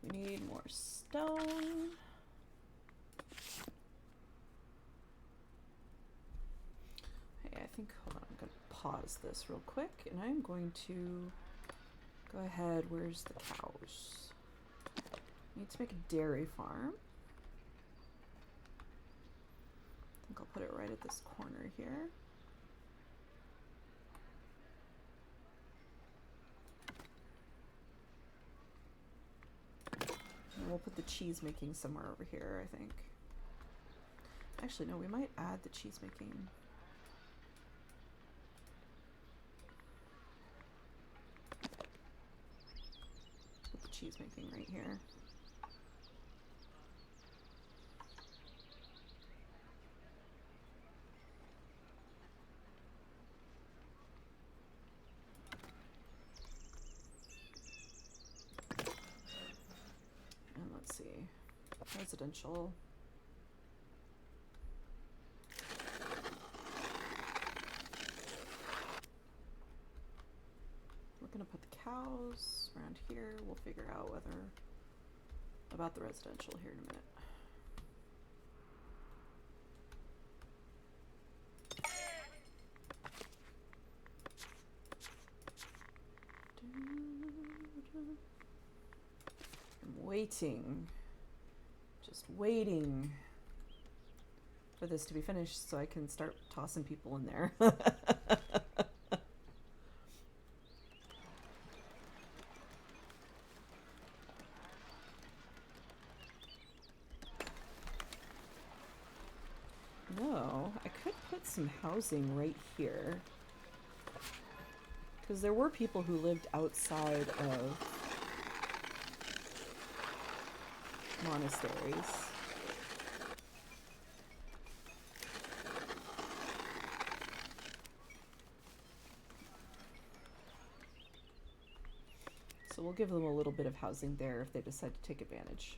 Speaker 1: We need more stone. Hey, I think, hold on, I'm going to pause this real quick, and I'm going to go ahead. Where's the cows? Need to make a dairy farm. I think I'll put it right at this corner here. And we'll put the cheese making somewhere over here, I think. Actually, no, we might add the cheese making. Put the cheese making right here. And let's see, residential. We're gonna put the cows around here. We'll figure out whether about the residential here in a minute. I'm waiting, just waiting for this to be finished so I can start tossing people in there. No, I could put some housing right here. Because there were people who lived outside of monasteries. So we'll give them a little bit of housing there if they decide to take advantage.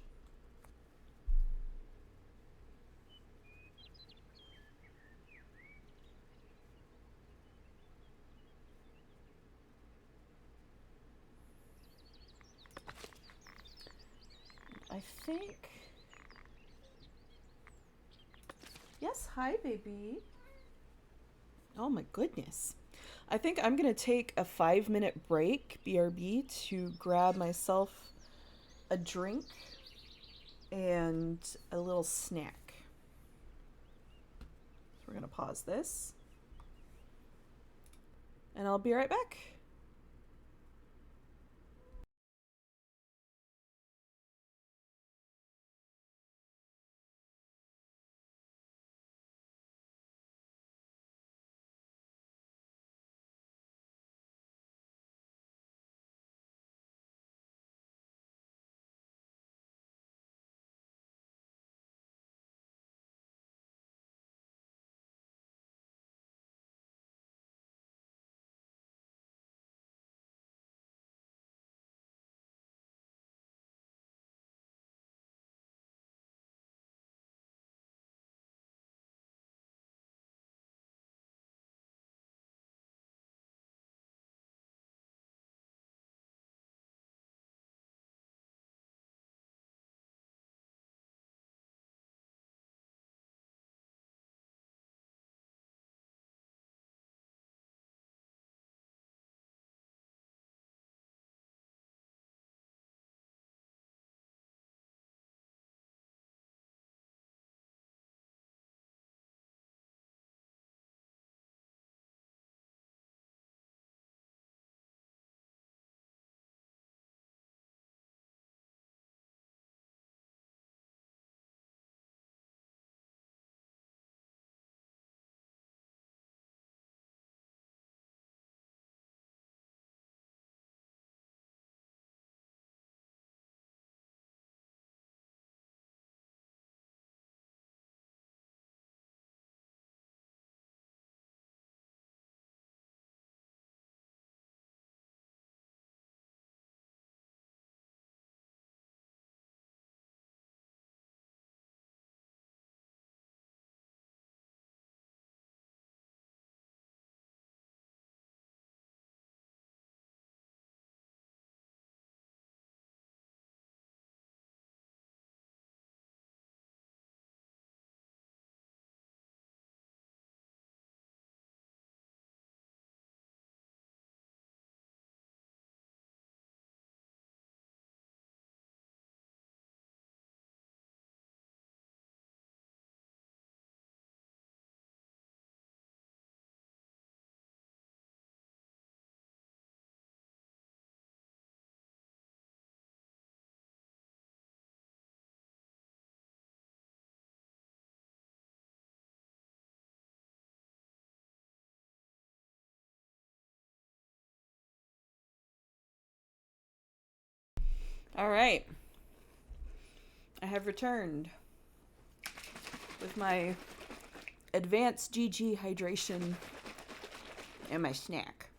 Speaker 1: I think... Yes, hi, baby. Oh my goodness. I think I'm going to take a 5-minute break, BRB, to grab myself a drink and a little snack. So we're going to pause this. And I'll be right back. All right. I have returned with my advanced GG hydration and my snack.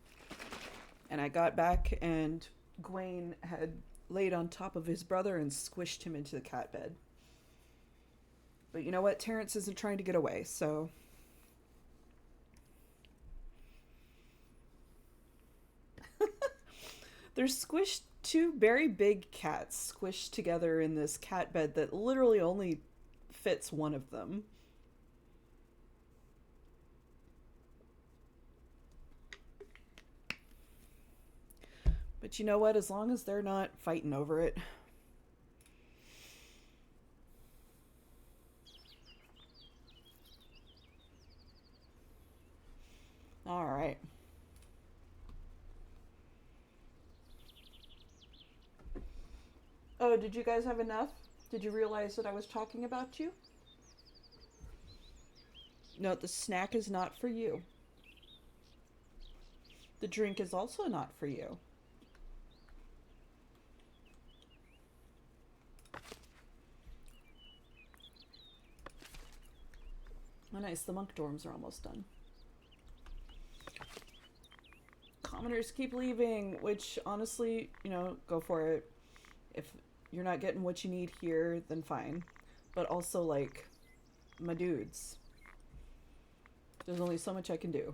Speaker 1: And I got back, and Gawain had laid on top of his brother and squished him into the cat bed. But you know what? Terrence isn't trying to get away, so. They're squished, two very big cats squished together in this cat bed that literally only fits one of them. But you know what? As long as they're not fighting over it. All right. Oh, did you guys have enough? Did you realize that I was talking about you? No, the snack is not for you. The drink is also not for you. Oh, nice. The monk dorms are almost done. Commoners keep leaving, which honestly, go for it. If you're not getting what you need here, then fine. But also, like, my dudes, there's only so much I can do.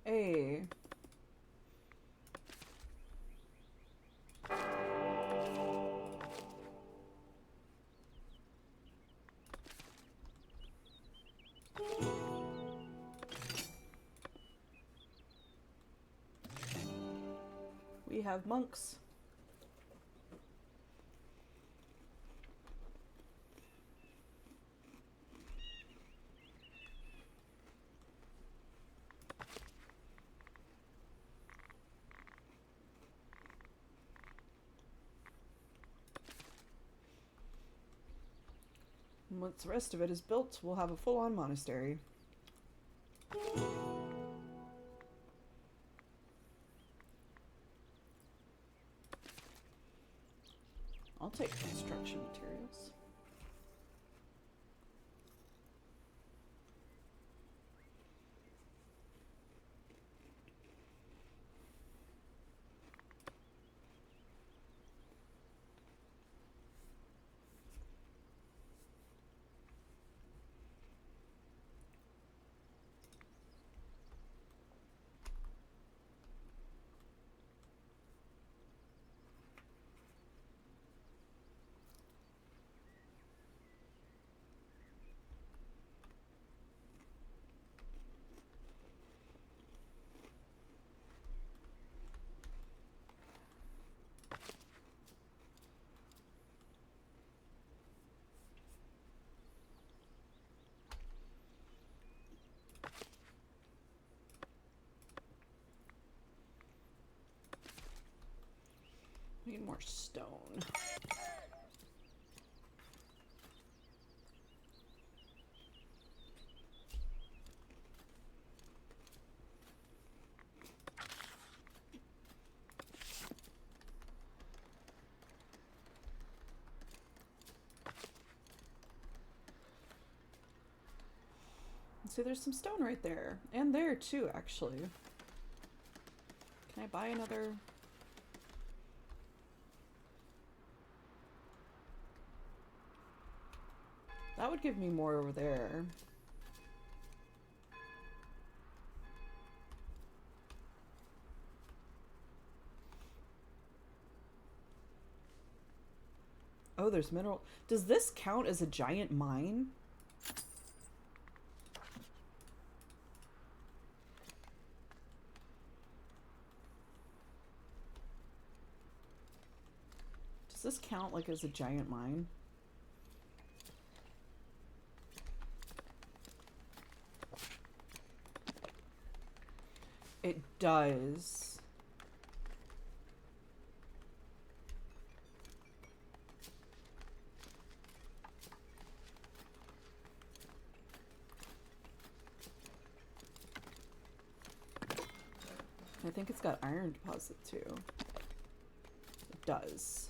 Speaker 1: Hey. We have monks. And once the rest of it is built, we'll have a full-on monastery. I'll take construction materials. Need more stone. See, there's some stone right there. And there, too, actually. Can I buy another? That would give me more over there. Oh, there's mineral. Does this count as a giant mine? Does this count like as a giant mine? It does. I think it's got iron deposit too. It does.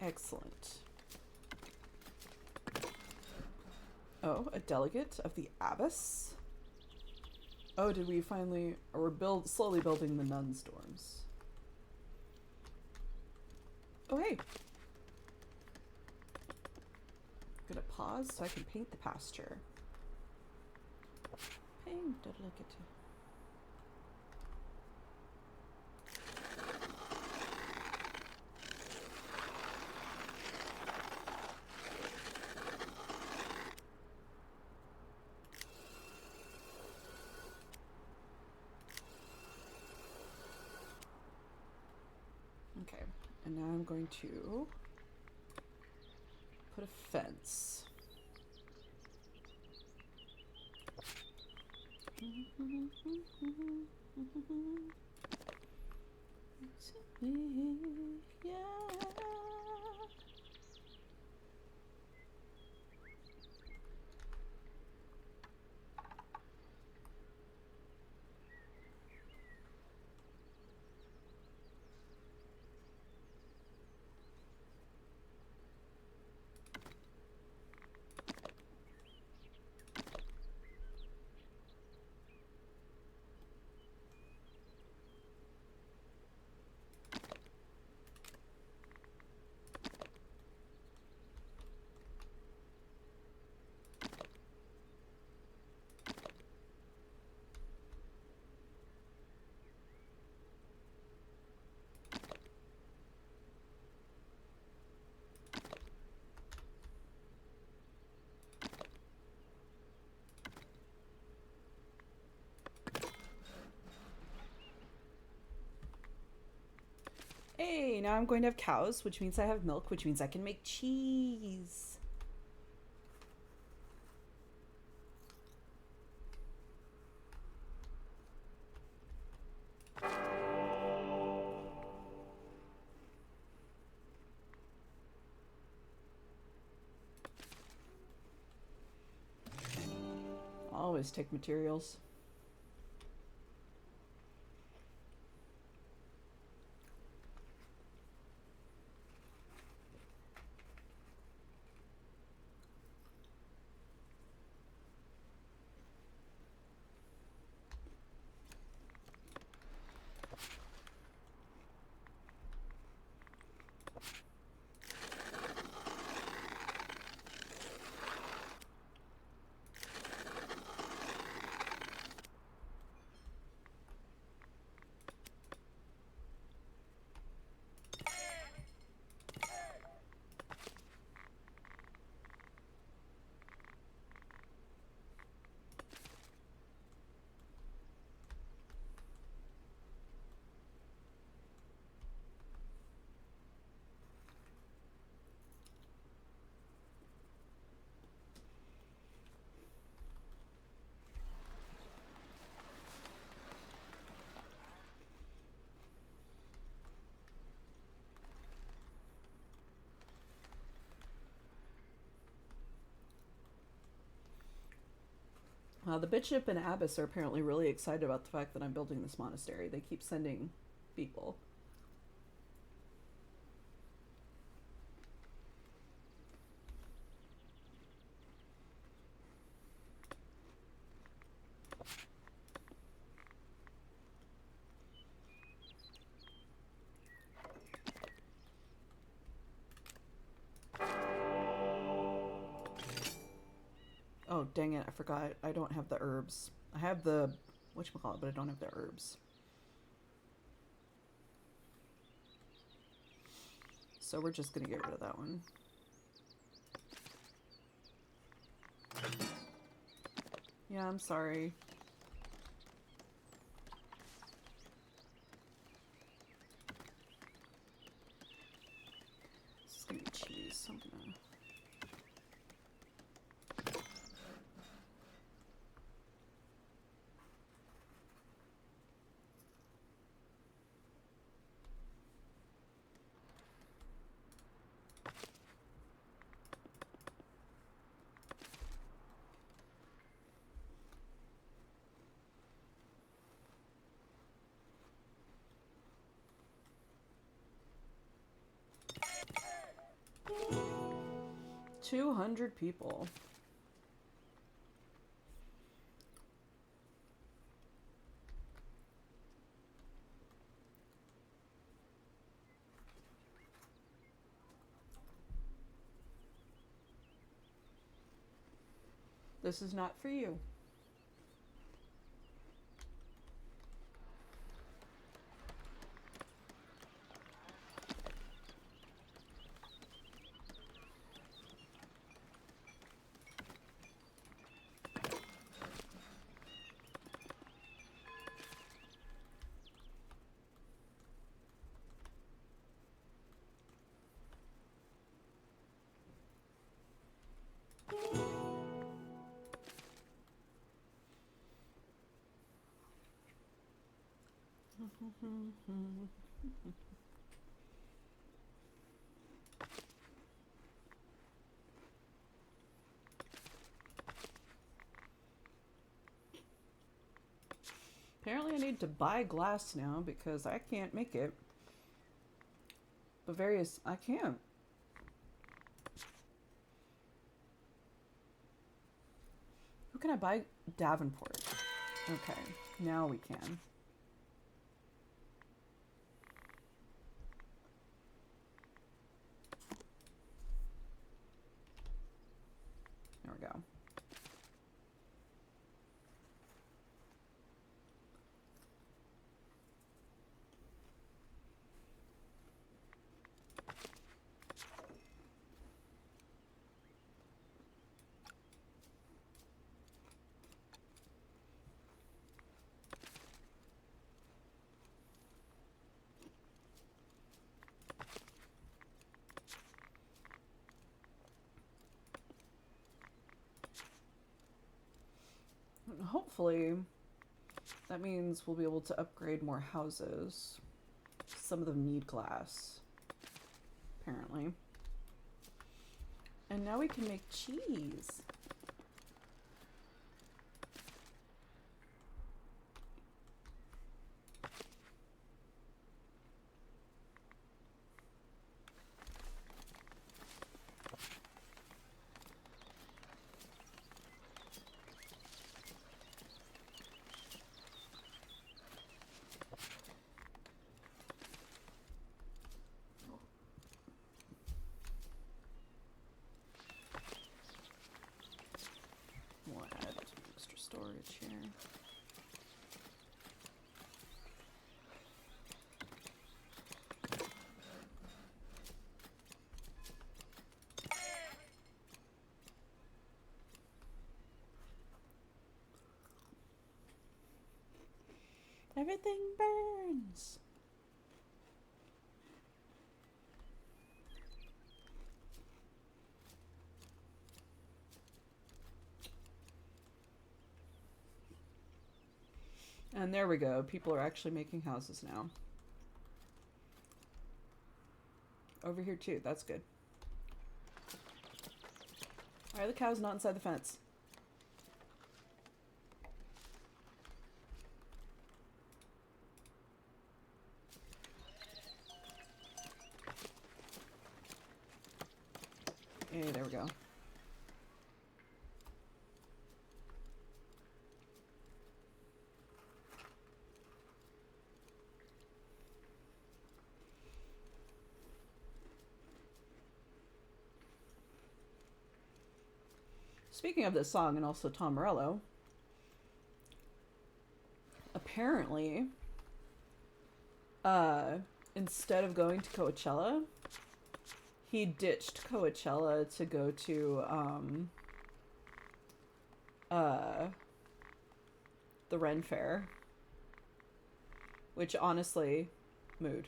Speaker 1: Excellent. Oh, a delegate of the abbess? Oh, did we finally... Or we're slowly building the nuns' dorms. Oh, hey. I'm gonna pause so I can paint the pasture. Paint a delegate. Okay, and now I'm going to put a fence. Yeah. Hey, now I'm going to have cows, which means I have milk, which means I can make cheese. Always take materials. The bishop and abbess are apparently really excited about the fact that I'm building this monastery. They keep sending people. Oh, dang it, I forgot. I don't have the herbs. I have the whatchamacallit, but I don't have the herbs. So we're just gonna get rid of that one. Yeah, I'm sorry. This is gonna be cheese, so I'm gonna... $200 people. This is not for you. Apparently I need to buy glass now because I can't make it. Bavaria's... I can't. Who can I buy? Davenport. Okay, now we can. There we go. Hopefully, that means we'll be able to upgrade more houses. Some of them need glass, apparently. And now we can make cheese. We'll add some extra storage here. Everything burns. And there we go. People are actually making houses now. Over here too. That's good. Why are the cows not inside the fence? Hey, there we go. Speaking of this song and also Tom Morello, apparently, instead of going to Coachella, he ditched Coachella to go to uh the Ren Fair, which honestly, mood.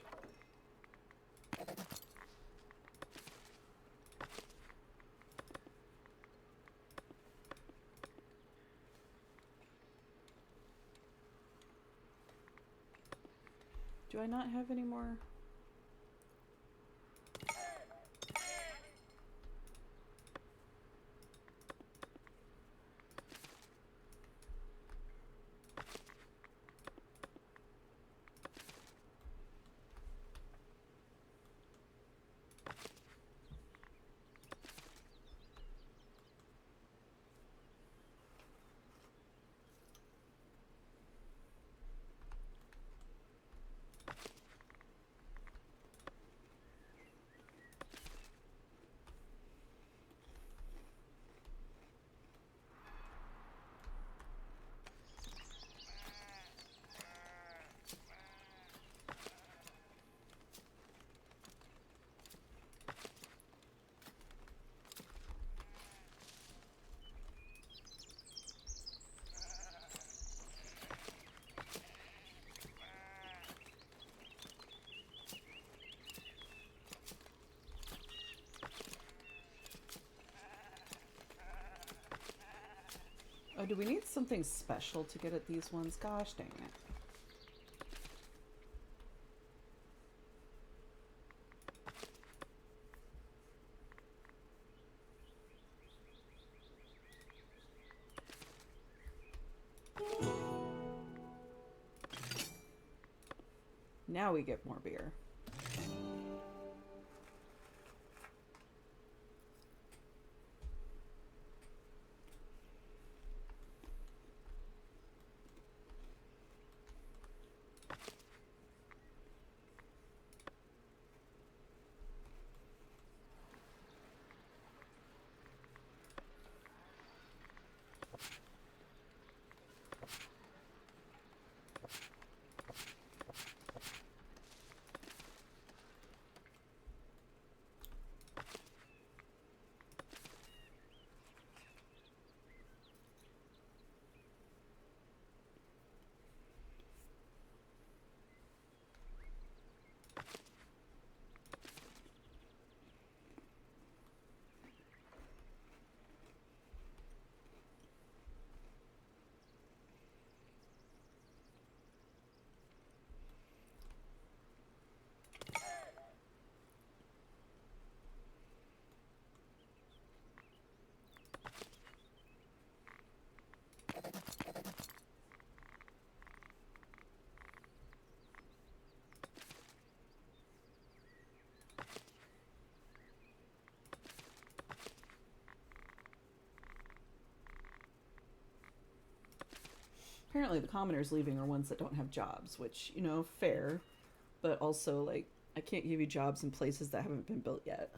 Speaker 1: Do I not have any more? Oh, do we need something special to get at these ones? Gosh dang it. Now we get more beer. Apparently the commoners leaving are ones that don't have jobs, which, you know, fair, but also, like, I can't give you jobs in places that haven't been built yet.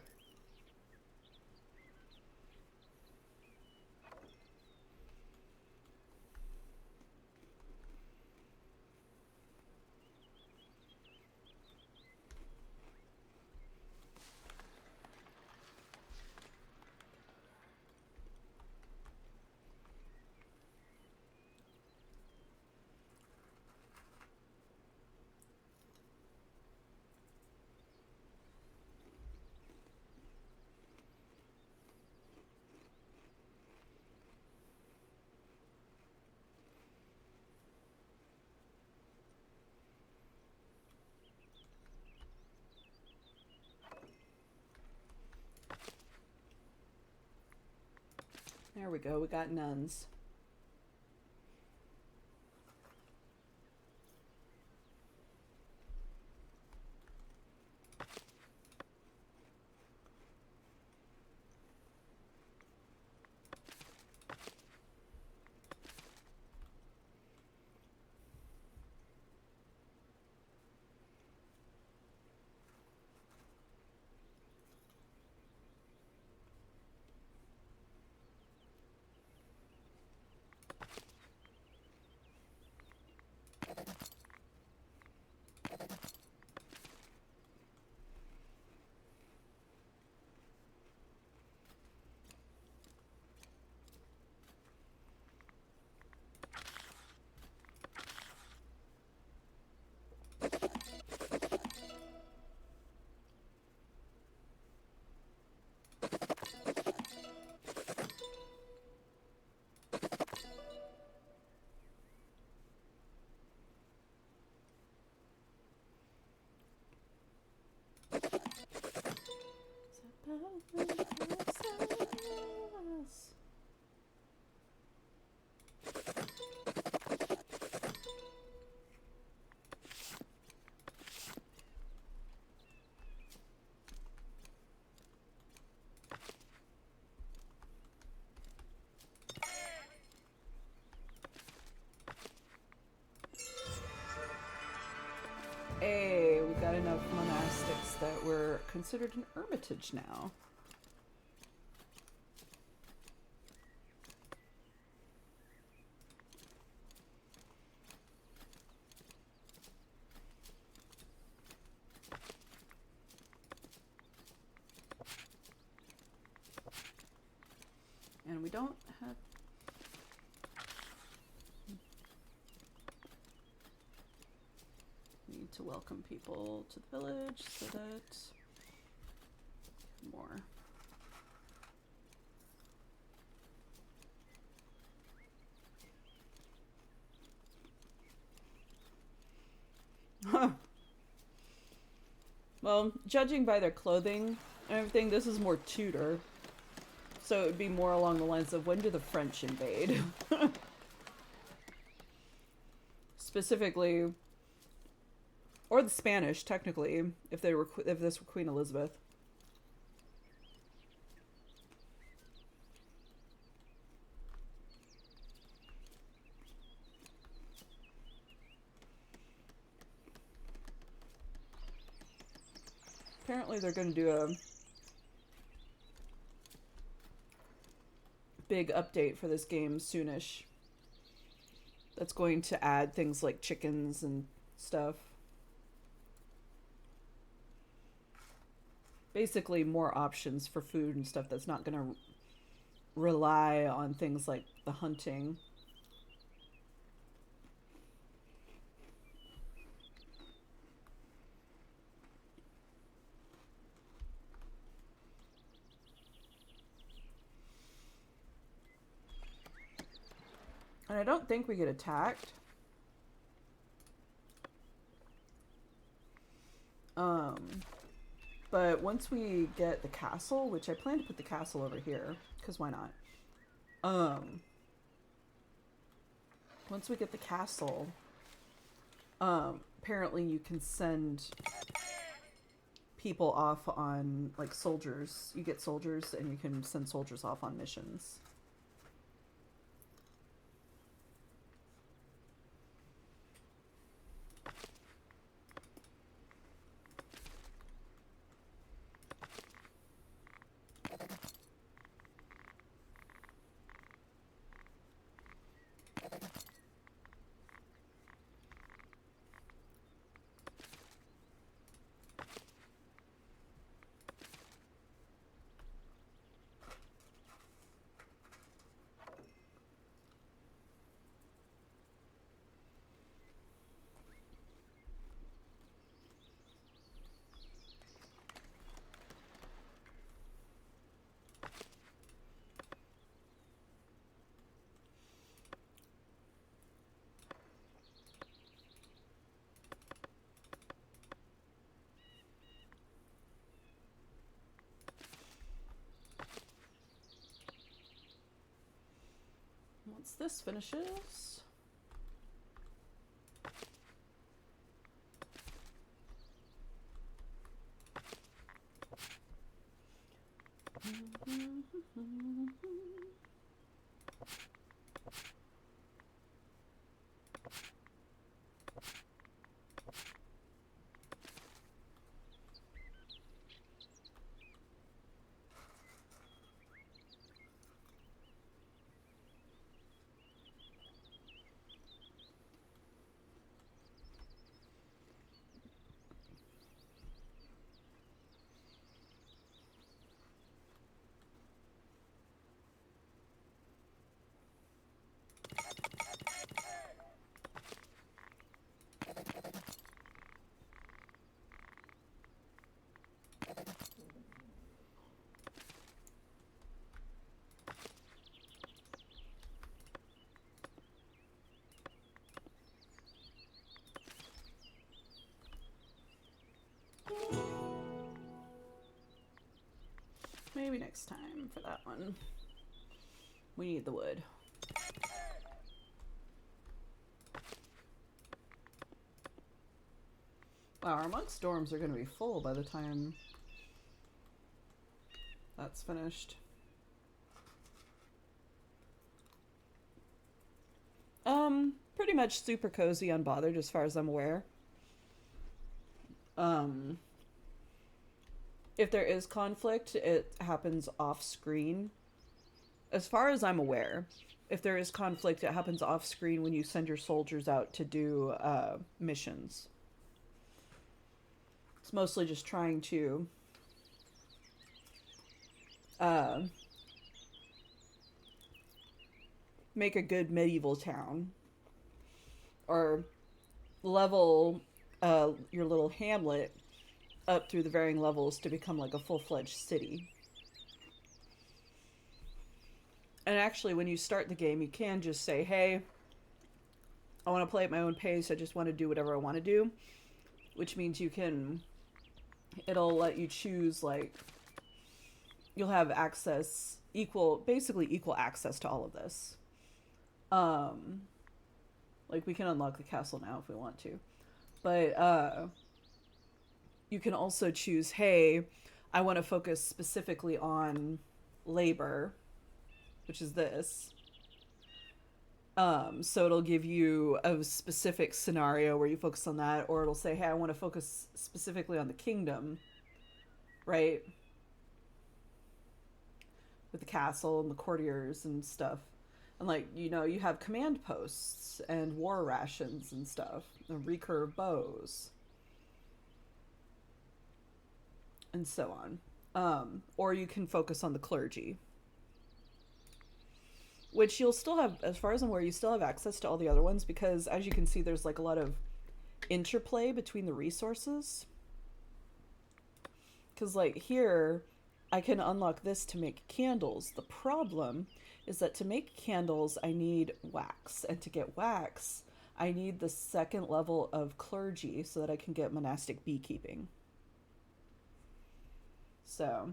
Speaker 1: There we go, we got nuns. considered an hermitage now. And we don't have... We need to welcome people to the village so that more. Well, judging by their clothing and everything, this is more Tudor. So it would be more along the lines of, when do the French invade? Specifically, or the Spanish, technically, if this were Queen Elizabeth. Apparently they're going to do a big update for this game soonish. That's going to add things like chickens and stuff. Basically more options for food and stuff that's not going to rely on things like the hunting. And I don't think we get attacked. But once we get the castle, which I plan to put the castle over here, because why not? Once we get the castle, apparently you can send people off on, like, soldiers. You get soldiers, and you can send soldiers off on missions. Once this finishes... Maybe next time for that one. We need the wood. Wow, our monk storms are going to be full by the time that's finished. Pretty much super cozy, unbothered as far as I'm aware. If there is conflict, it happens off screen. As far as I'm aware, if there is conflict, it happens off screen when you send your soldiers out to do missions. It's mostly just trying to uh, make a good medieval town or level your little hamlet up through the varying levels to become like a full-fledged city. And actually, when you start the game, you can just say, hey, I want to play at my own pace. I just want to do whatever I want to do, which means you can, it'll let you choose, like, you'll have access, basically equal access to all of this. Um, like, we can unlock the castle now if we want to. But you can also choose, hey, I want to focus specifically on labor, which is this. So it'll give you a specific scenario where you focus on that, or it'll say, hey, I want to focus specifically on the kingdom, right? With the castle and the courtiers and stuff. And, like, you know, you have command posts and war rations and stuff, and recurve bows, and so on. Or you can focus on the clergy, which you'll still have, as far as I'm aware, you still have access to all the other ones because, as you can see, there's like a lot of interplay between the resources. Because, like, here, I can unlock this to make candles. The problem is that to make candles, I need wax. And to get wax, I need the second level of clergy so that I can get monastic beekeeping. So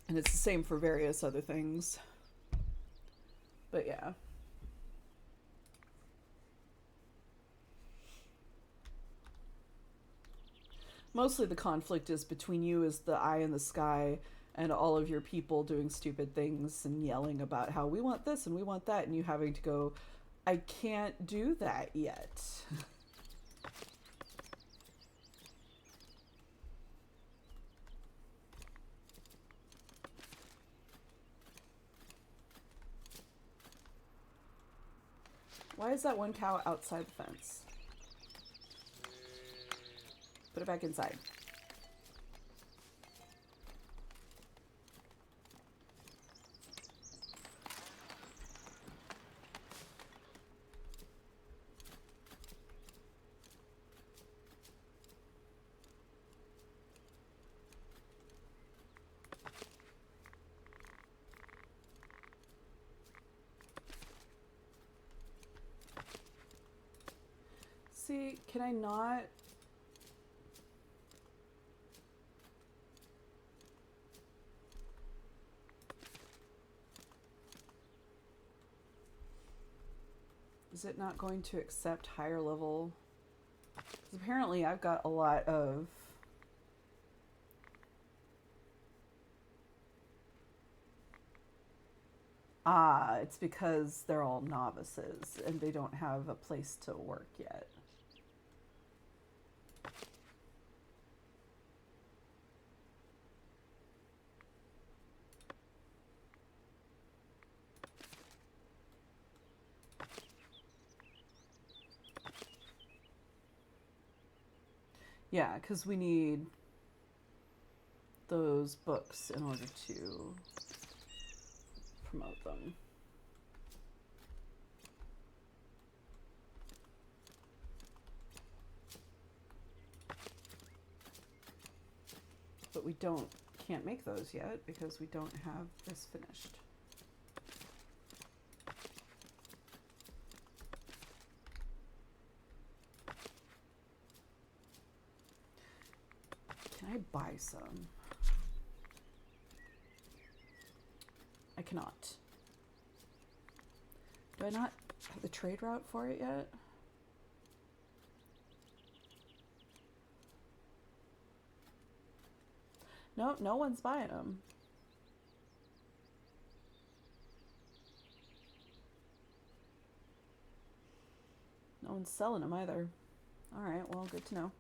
Speaker 1: and it's the same for various other things. But yeah. Mostly the conflict is between you as the eye in the sky and all of your people doing stupid things and yelling about how we want this and we want that, and you having to go, I can't do that yet. Why is that one cow outside the fence? Put it back inside. See, can I not? Is it not going to accept higher level? Because apparently I've got a lot of... Ah, it's because they're all novices and they don't have a place to work yet. Yeah, because we need those books in order to promote them. But we can't make those yet because we don't have this finished. Can I buy some? I cannot. Do I not have the trade route for it yet? No, no one's buying them. No one's selling them either. Alright, well, good to know.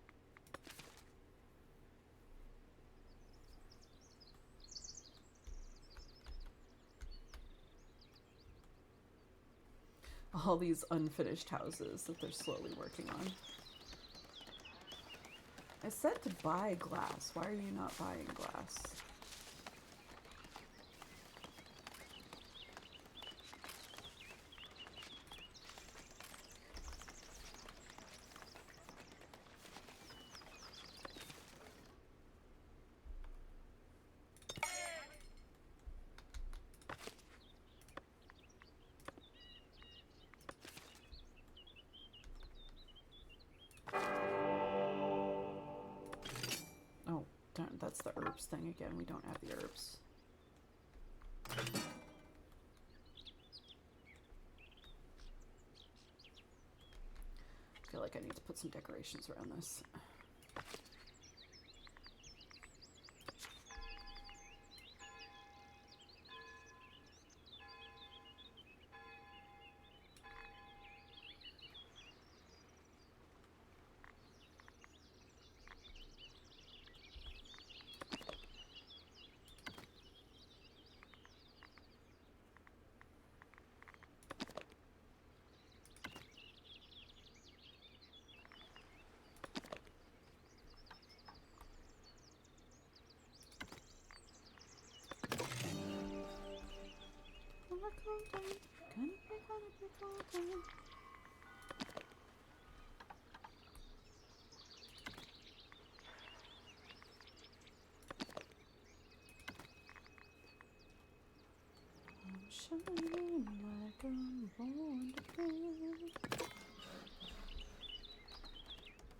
Speaker 1: All these unfinished houses that they're slowly working on. I said to buy glass. Why are you not buying glass? Darn, that's the herbs thing again. We don't have the herbs. I feel like I need to put some decorations around this. Shining like I'm born to be.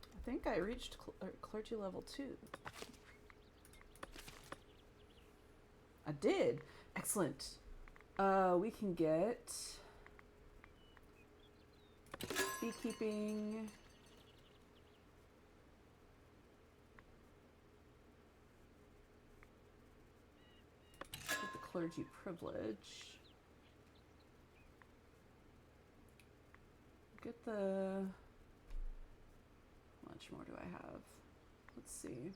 Speaker 1: I think I reached clergy level 2. I did. Excellent. We can get beekeeping. Get the clergy privilege. Get the... How much more do I have? Let's see.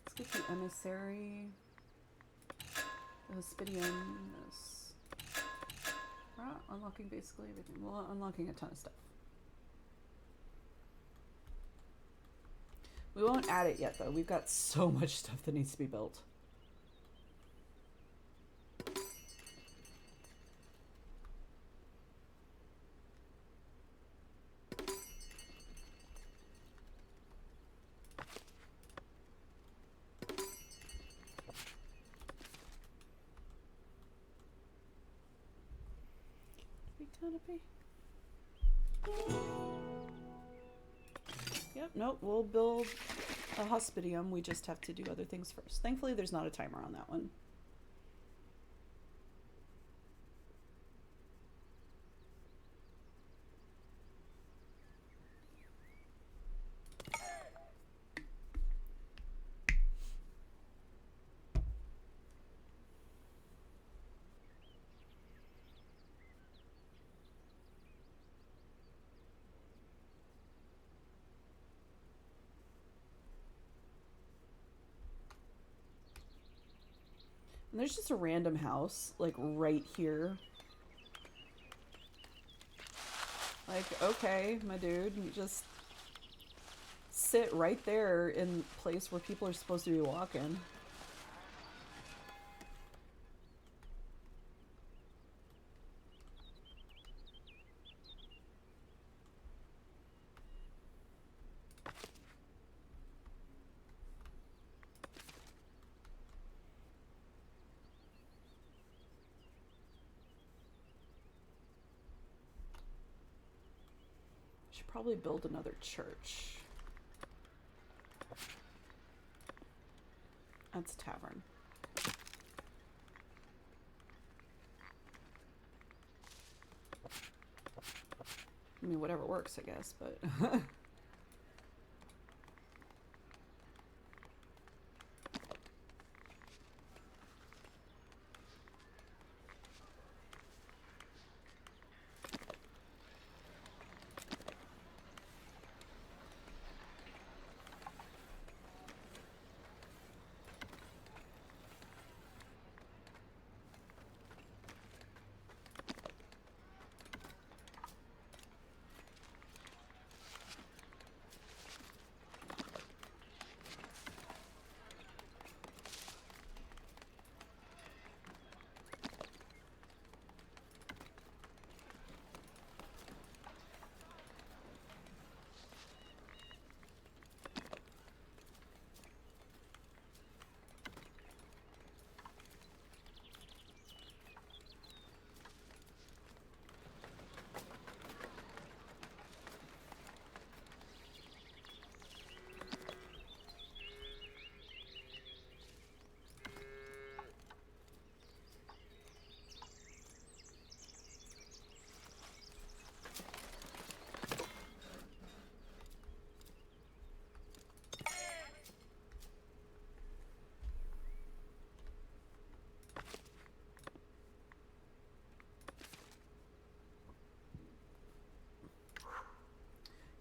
Speaker 1: Let's get the emissary. The hospidium. This. We're not unlocking basically everything. We're unlocking a ton of stuff. We won't add it yet though. We've got so much stuff that needs to be built. Yep, nope, we'll build a hospidium. We just have to do other things first. Thankfully, there's not a timer on that one. And there's just a random house, like, right here. Like, okay, my dude, you just sit right there in the place where people are supposed to be walking. Should probably build another church. That's a tavern. I mean, whatever works, I guess, but...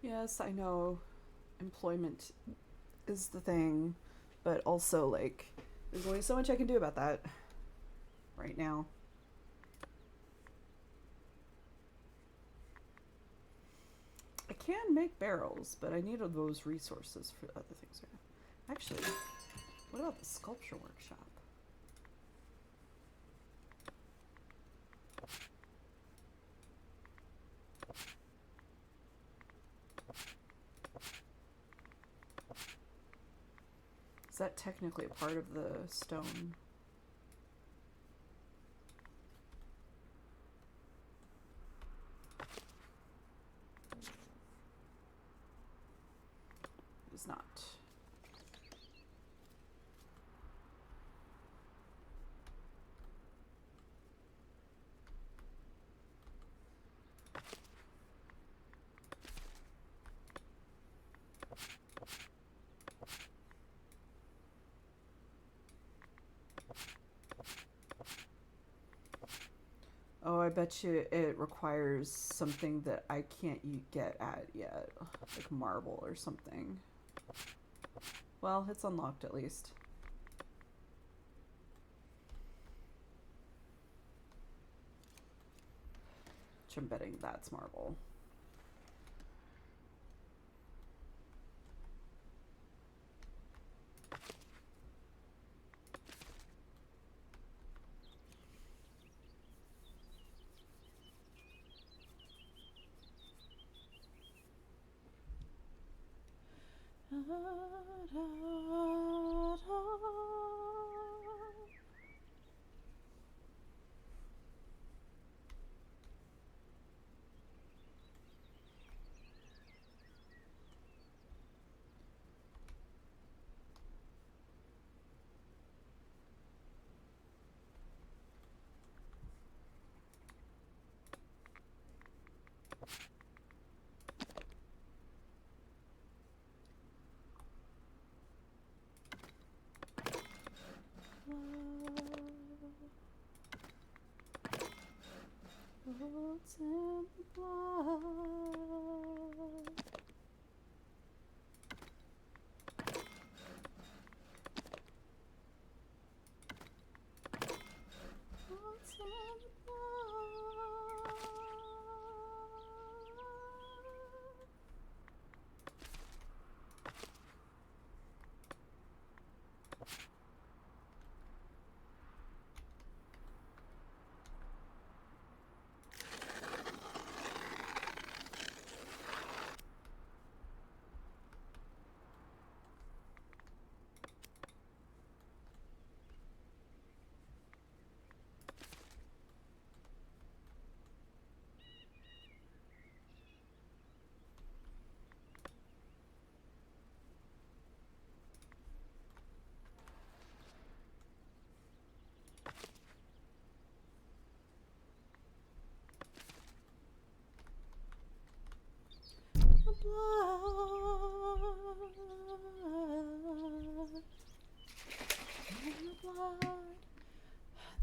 Speaker 1: Yes, I know employment is the thing, but also, like, there's only so much I can do about that right now. I can make barrels, but I need those resources for other things. Actually, what about the sculpture workshop? Is that technically a part of the stone? It is not. Oh, I bet you it requires something that I can't get at yet, like marble or something. Well, it's unlocked at least. Which I'm betting that's marble. What's in the blood? What's in the blood?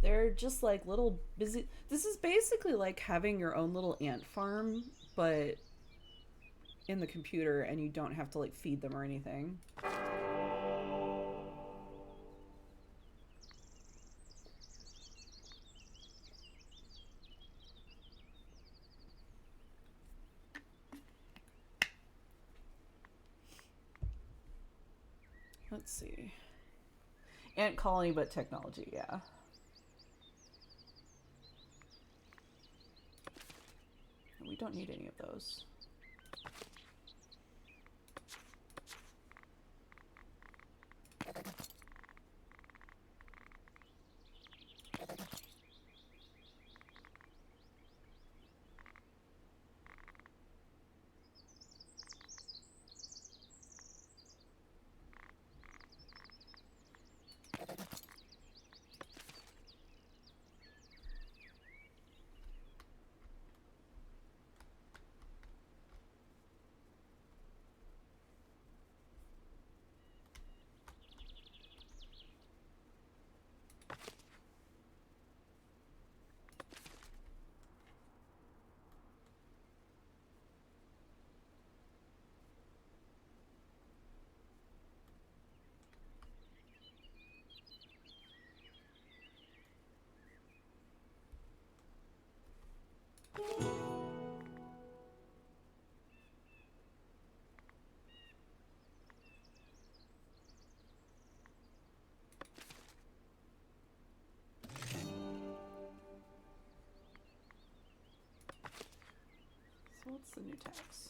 Speaker 1: They're just like little busy. This is basically like having your own little ant farm, but in the computer, and you don't have to like feed them or anything. Let's see. Ant colony, but technology, yeah. We don't need any of those. What's the new tax?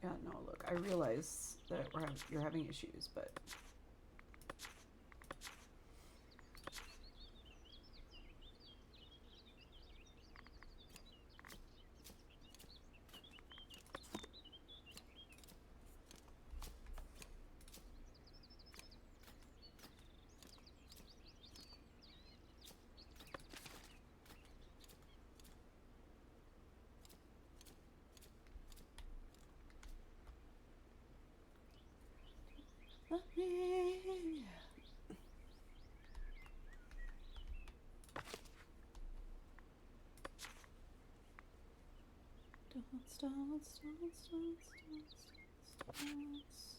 Speaker 1: Yeah, no, look, I realize that you're having issues, but let me. Dance.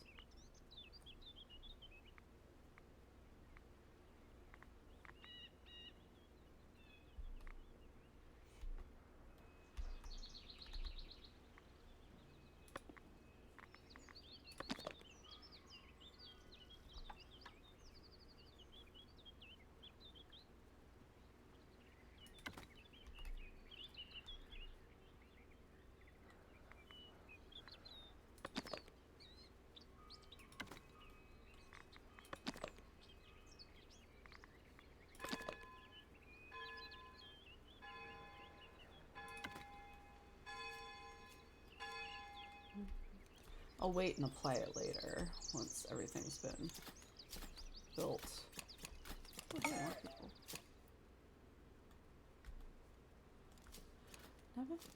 Speaker 1: I'll wait and apply it later once everything's been built. Oh, hey, more people.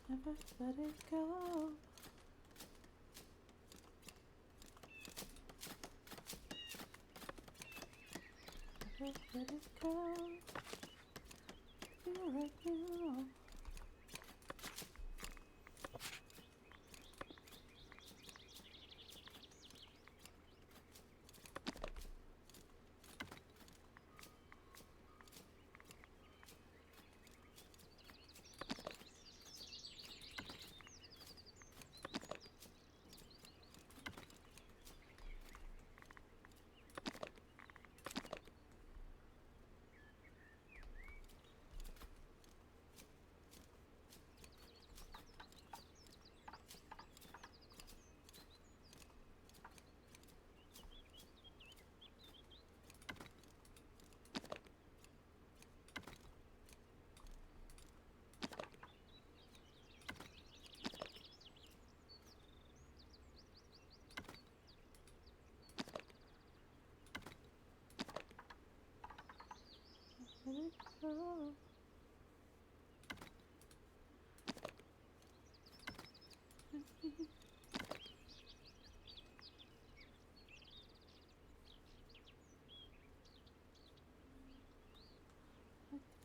Speaker 1: Never let it go. Never let it go. Feel right now. Let it go.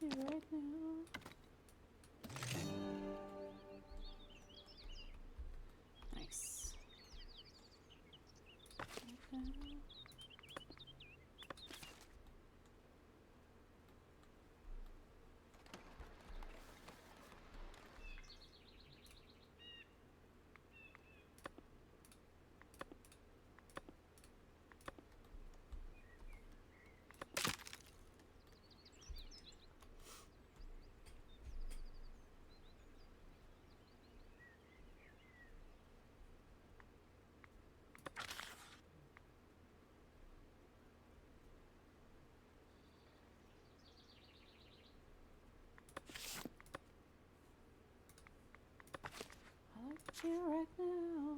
Speaker 1: Be right now. Nice. Right now. Here right now.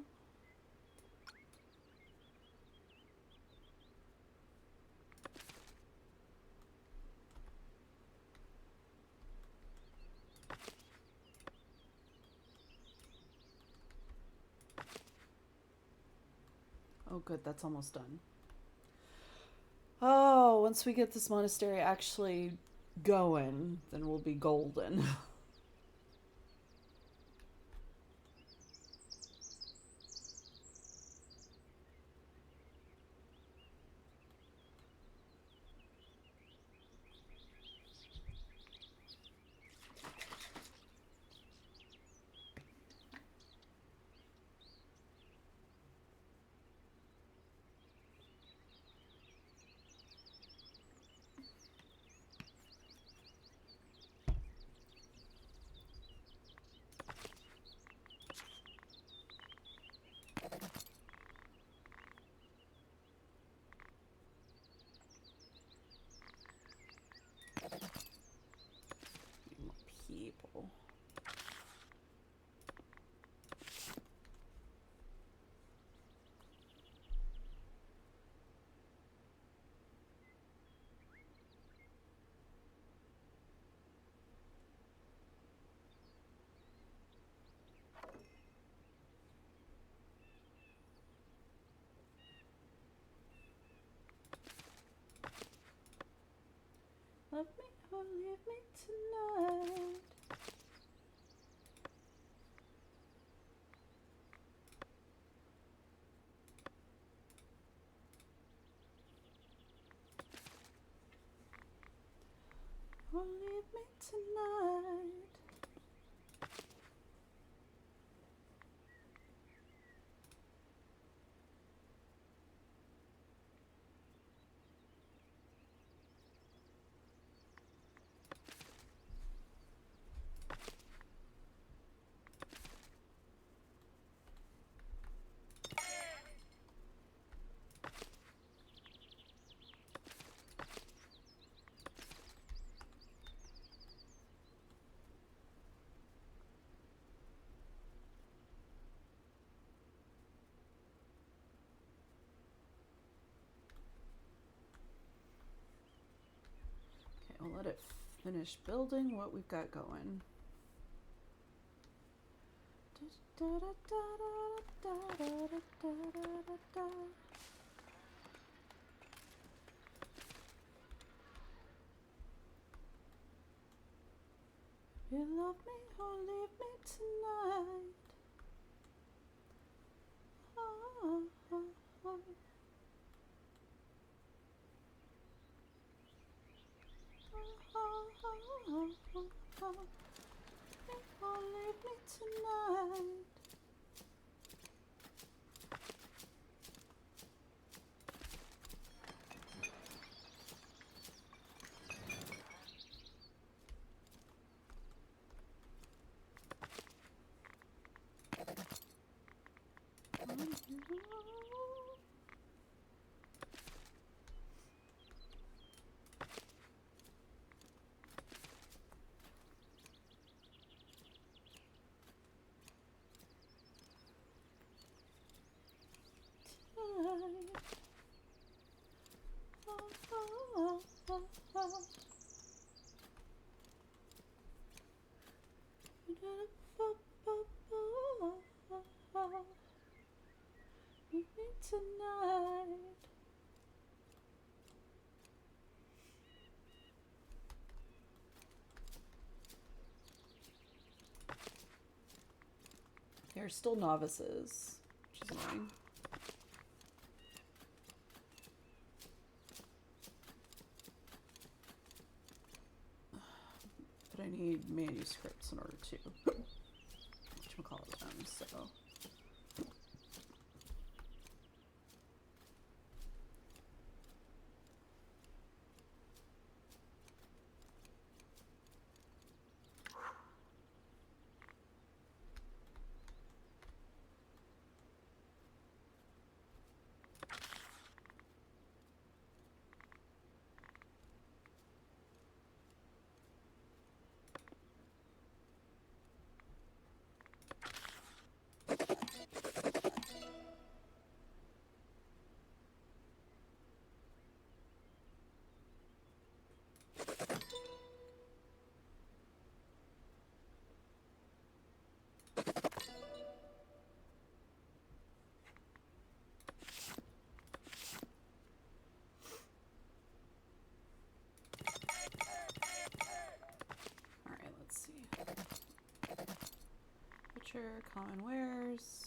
Speaker 1: Oh, good, that's almost done. Oh, once we get this monastery actually going, then we'll be golden. More people. Love me or leave me tonight. Or leave me tonight. Okay, we'll let it finish building what we've got going. You love me or leave me tonight. Oh, oh, oh. Or leave me tonight. Meet me tonight. They're still novices, which is annoying. But I need manuscripts in order to whatchamacallit them, so. Furniture, common wares.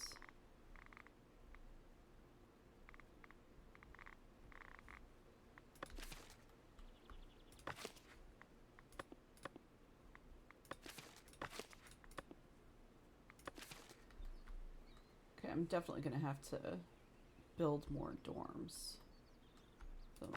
Speaker 1: Okay, I'm definitely gonna have to build more dorms. So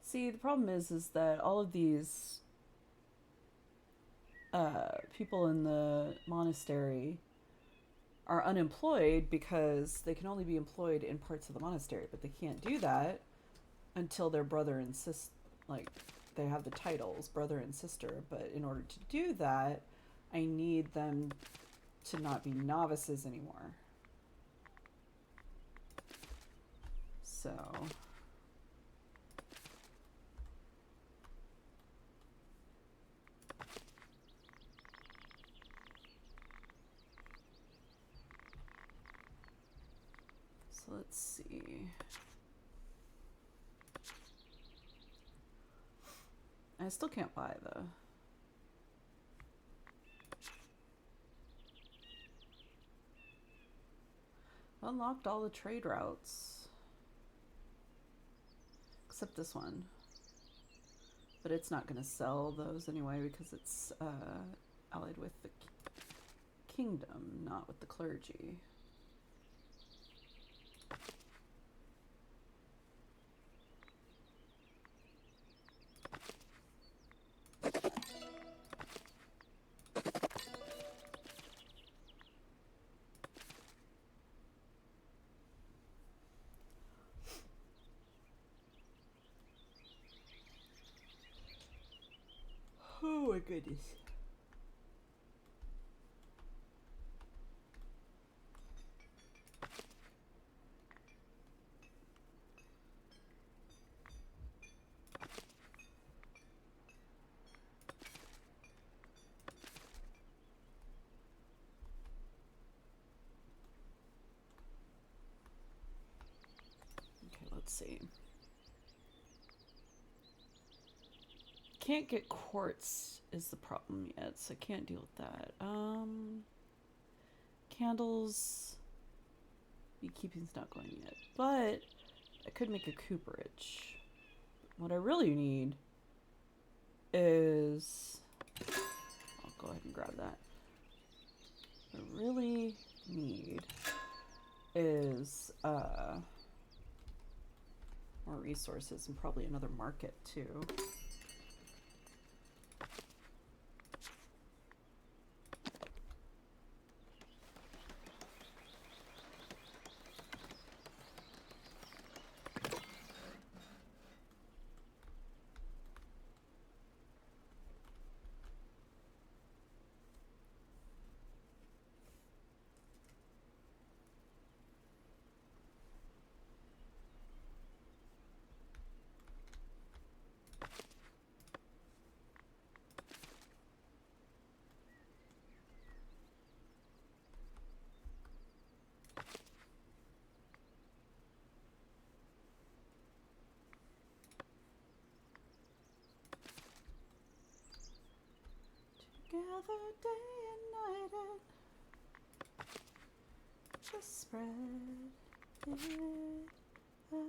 Speaker 1: see, the problem is that all of these people in the monastery are unemployed because they can only be employed in parts of the monastery, but they can't do that until their brother and sister, like, they have the titles brother and sister. But in order to do that, I need them to not be novices anymore. So let's see. I still can't buy the unlocked all the trade routes except this one, but it's not going to sell those anyway because it's allied with the kingdom, not with the clergy. Oh my goodness. Okay, let's see. Can't get quartz is the problem yet, so I can't deal with that. Candles. Beekeeping's not going yet, but I could make a cooperage. What I really need is, I'll go ahead and grab that. What I really need is more resources and probably another market too. Together day and night and just spread it out.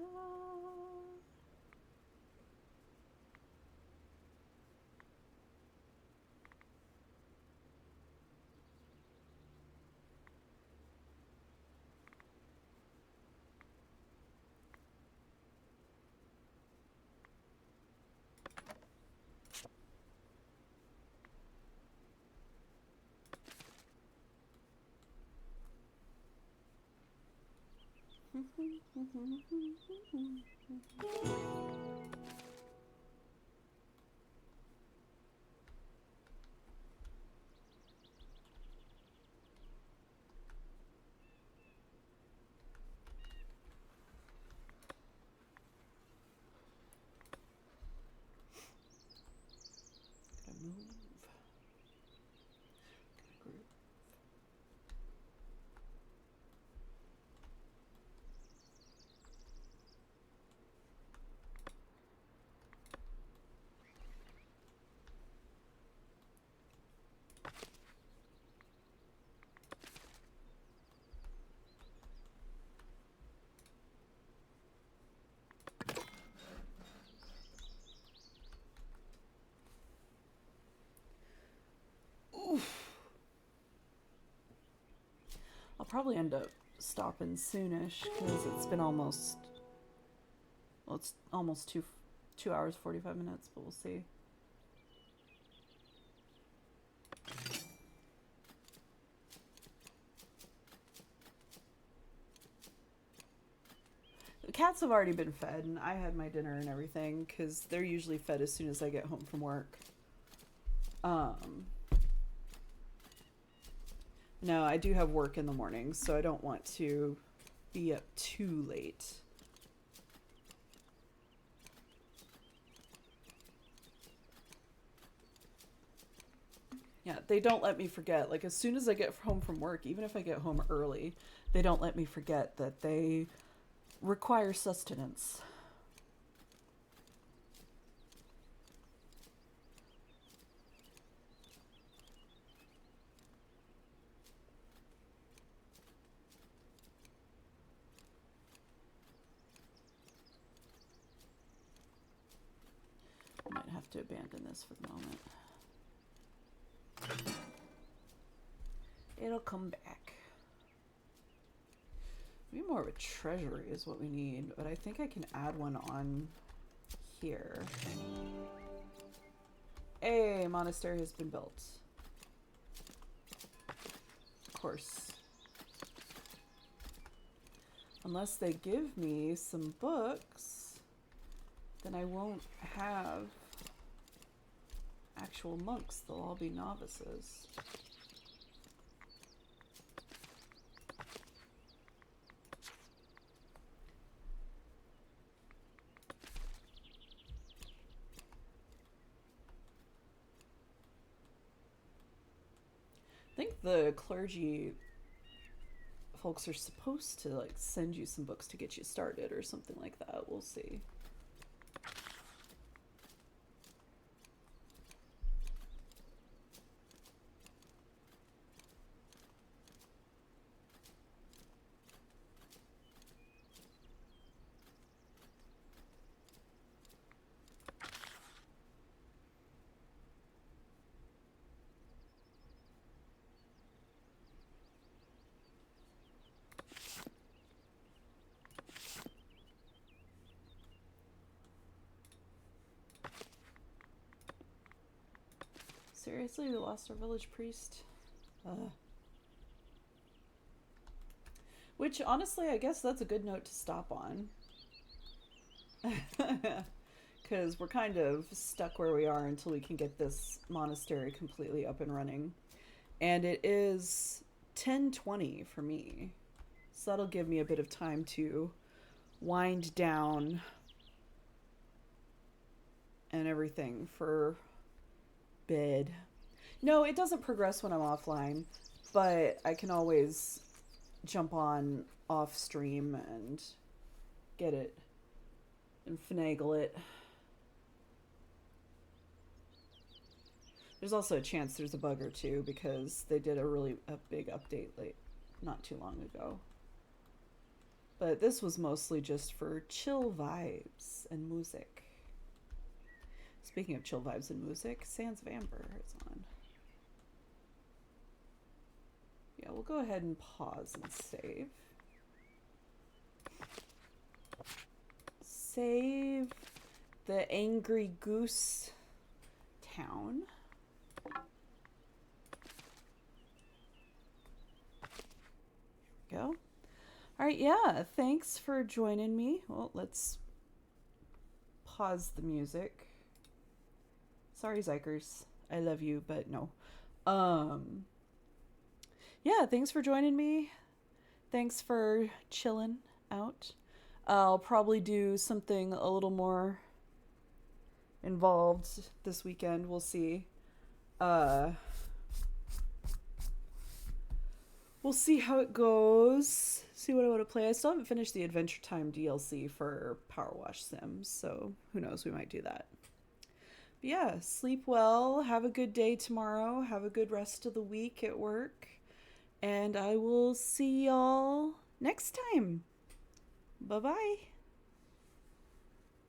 Speaker 1: Gotta move. Gotta group. probably end up stopping soonish because it's been almost, well, it's almost 2 hours 45 minutes, but we'll see. The cats have already been fed, and I had my dinner and everything because they're usually fed as soon as I get home from work. No, I do have work in the morning, so I don't want to be up too late. Yeah, they don't let me forget. Like, as soon as I get home from work, even if I get home early, they don't let me forget that they require sustenance. I might have to abandon this for the moment. It'll come back. Maybe more of a treasury is what we need, but I think I can add one on here. A monastery has been built. Of course. Unless they give me some books, then I won't have actual monks. They'll all be novices. I think the clergy folks are supposed to like send you some books to get you started or something like that. We'll see. Seriously, we lost our village priest? Which, honestly, I guess that's a good note to stop on. Because we're kind of stuck where we are until we can get this monastery completely up and running. And it is 10:20 for me. So that'll give me a bit of time to wind down and everything for bed. No, it doesn't progress when I'm offline, but I can always jump on off stream and get it and finagle it. There's also a chance there's a bug or two because they did a big update not too long ago. But this was mostly just for chill vibes and music. Speaking of chill vibes and music, Sands of Amber is on. Yeah, we'll go ahead and pause and save. Save the Angry Goose town. Go. All right, yeah, thanks for joining me. Well, let's pause the music. Sorry, Zykers. I love you, but no. Yeah, thanks for joining me. Thanks for chilling out. I'll probably do something a little more involved this weekend. We'll see. We'll see how it goes. See what I want to play. I still haven't finished the Adventure Time DLC for Power Wash Sims, so who knows, we might do that. But yeah, sleep well. Have a good day tomorrow. Have a good rest of the week at work. And I will see y'all next time. Bye-bye.